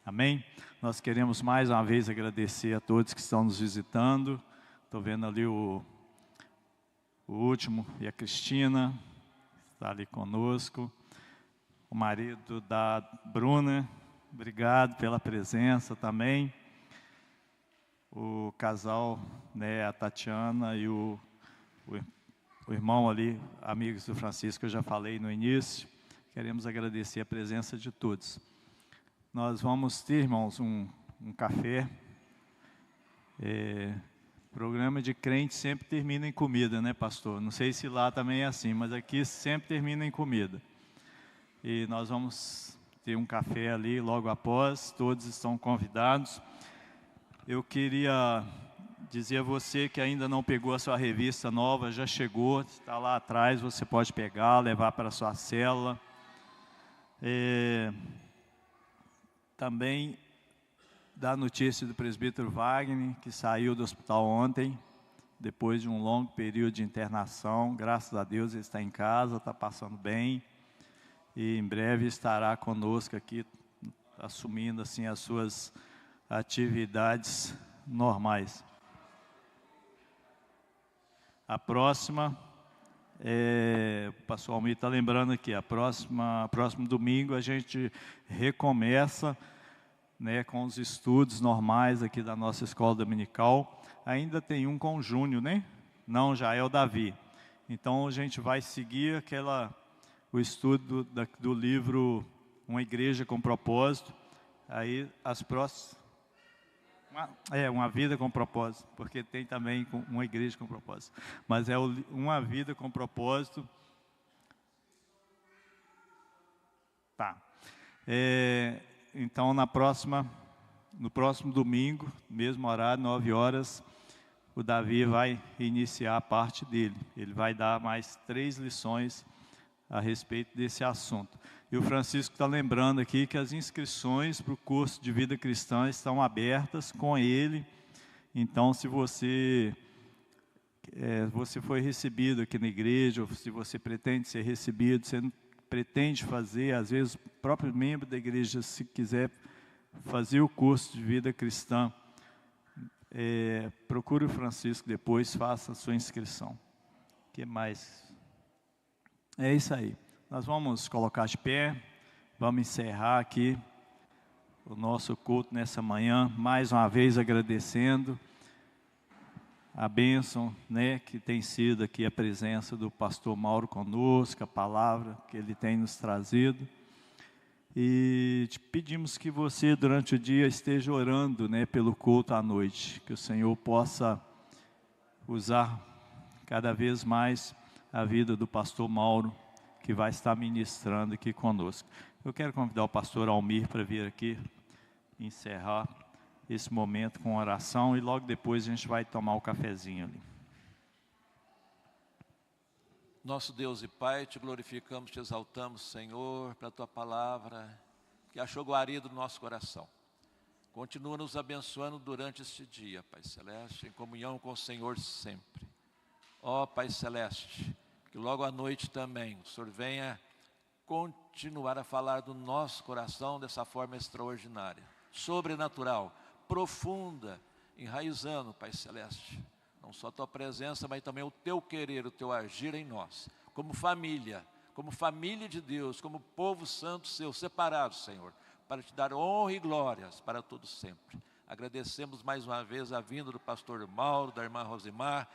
Speaker 1: Amém? Nós queremos mais uma vez agradecer a todos que estão nos visitando. Estou vendo ali o último e a Cristina, está ali conosco. O marido da Bruna, obrigado pela presença também. O casal, né, a Tatiana e o irmão ali, amigos do Francisco, eu já falei no início. Queremos agradecer a presença de todos. Nós vamos ter, irmãos, um café. Programa de crente sempre termina em comida, né, pastor? Não sei se lá também é assim, mas aqui sempre termina em comida. E nós vamos ter um café ali logo após, todos estão convidados. Eu queria dizer a você que ainda não pegou a sua revista nova, já chegou, está lá atrás, você pode pegar, levar para a sua célula. Também dá notícia do presbítero Wagner, que saiu do hospital ontem, depois de um longo período de internação. Graças a Deus ele está em casa, está passando bem, e em breve estará conosco aqui, assumindo assim as suas atividades normais. A próxima, o pastor Almir está lembrando aqui, próximo domingo a gente recomeça, né, com os estudos normais aqui da nossa escola dominical. Ainda tem um com o Júnior, né? Não, já é o Davi. Então a gente vai seguir o estudo do livro Uma Igreja com Propósito. Aí as próximas... Uma Vida com Propósito, porque tem também Uma Igreja com Propósito. Mas é Uma Vida com Propósito. Tá. Então, no próximo domingo, mesmo horário, 9 horas, o Davi vai iniciar a parte dele. Ele vai dar mais 3 lições a respeito desse assunto. E o Francisco está lembrando aqui que as inscrições para o curso de vida cristã estão abertas com ele. Então, se você foi recebido aqui na igreja, ou se você pretende ser recebido, você não pretende fazer, às vezes o próprio membro da igreja, se quiser fazer o curso de vida cristã, procure o Francisco depois, faça a sua inscrição. O que mais? É isso aí. Nós vamos colocar de pé, vamos encerrar aqui o nosso culto nessa manhã, mais uma vez agradecendo a bênção, né, que tem sido aqui a presença do pastor Mauro conosco, a palavra que ele tem nos trazido. E te pedimos que você, durante o dia, esteja orando, né, pelo culto à noite, que o Senhor possa usar cada vez mais a vida do pastor Mauro, que vai estar ministrando aqui conosco. Eu quero convidar o pastor Almir para vir aqui encerrar esse momento com oração, e logo depois a gente vai tomar o cafezinho ali.
Speaker 5: Nosso Deus e Pai, te glorificamos, te exaltamos, Senhor, para a Tua palavra, que achou guarida no nosso coração. Continua nos abençoando durante este dia, Pai Celeste, em comunhão com o Senhor sempre. Ó Pai Celeste, que logo à noite também o Senhor venha continuar a falar do nosso coração dessa forma extraordinária, sobrenatural, profunda, enraizando, Pai Celeste, não só a Tua presença, mas também o Teu querer, o Teu agir em nós, como família de Deus, como povo santo Seu, separado, Senhor, para Te dar honra e glórias para todos sempre. Agradecemos mais uma vez a vinda do pastor Mauro, da irmã Rosimar,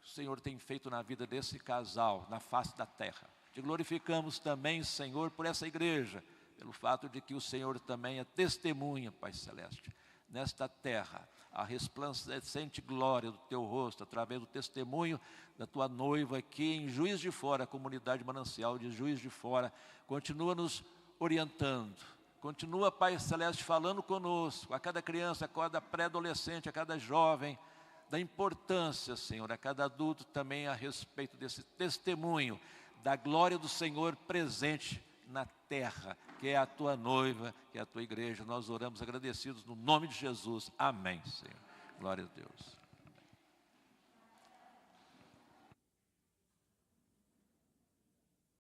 Speaker 5: que o Senhor tem feito na vida desse casal, na face da terra. Te glorificamos também, Senhor, por essa igreja, pelo fato de que o Senhor também é testemunha, Pai Celeste, nesta terra, a resplandecente glória do Teu rosto, através do testemunho da Tua noiva aqui em Juiz de Fora, a comunidade manancial de Juiz de Fora. Continua nos orientando, continua, Pai Celeste, falando conosco, a cada criança, a cada pré-adolescente, a cada jovem, da importância, Senhor, a cada adulto também a respeito desse testemunho da glória do Senhor presente na terra, que é a Tua noiva, que é a Tua igreja. Nós oramos agradecidos no nome de Jesus. Amém, Senhor. Glória a Deus.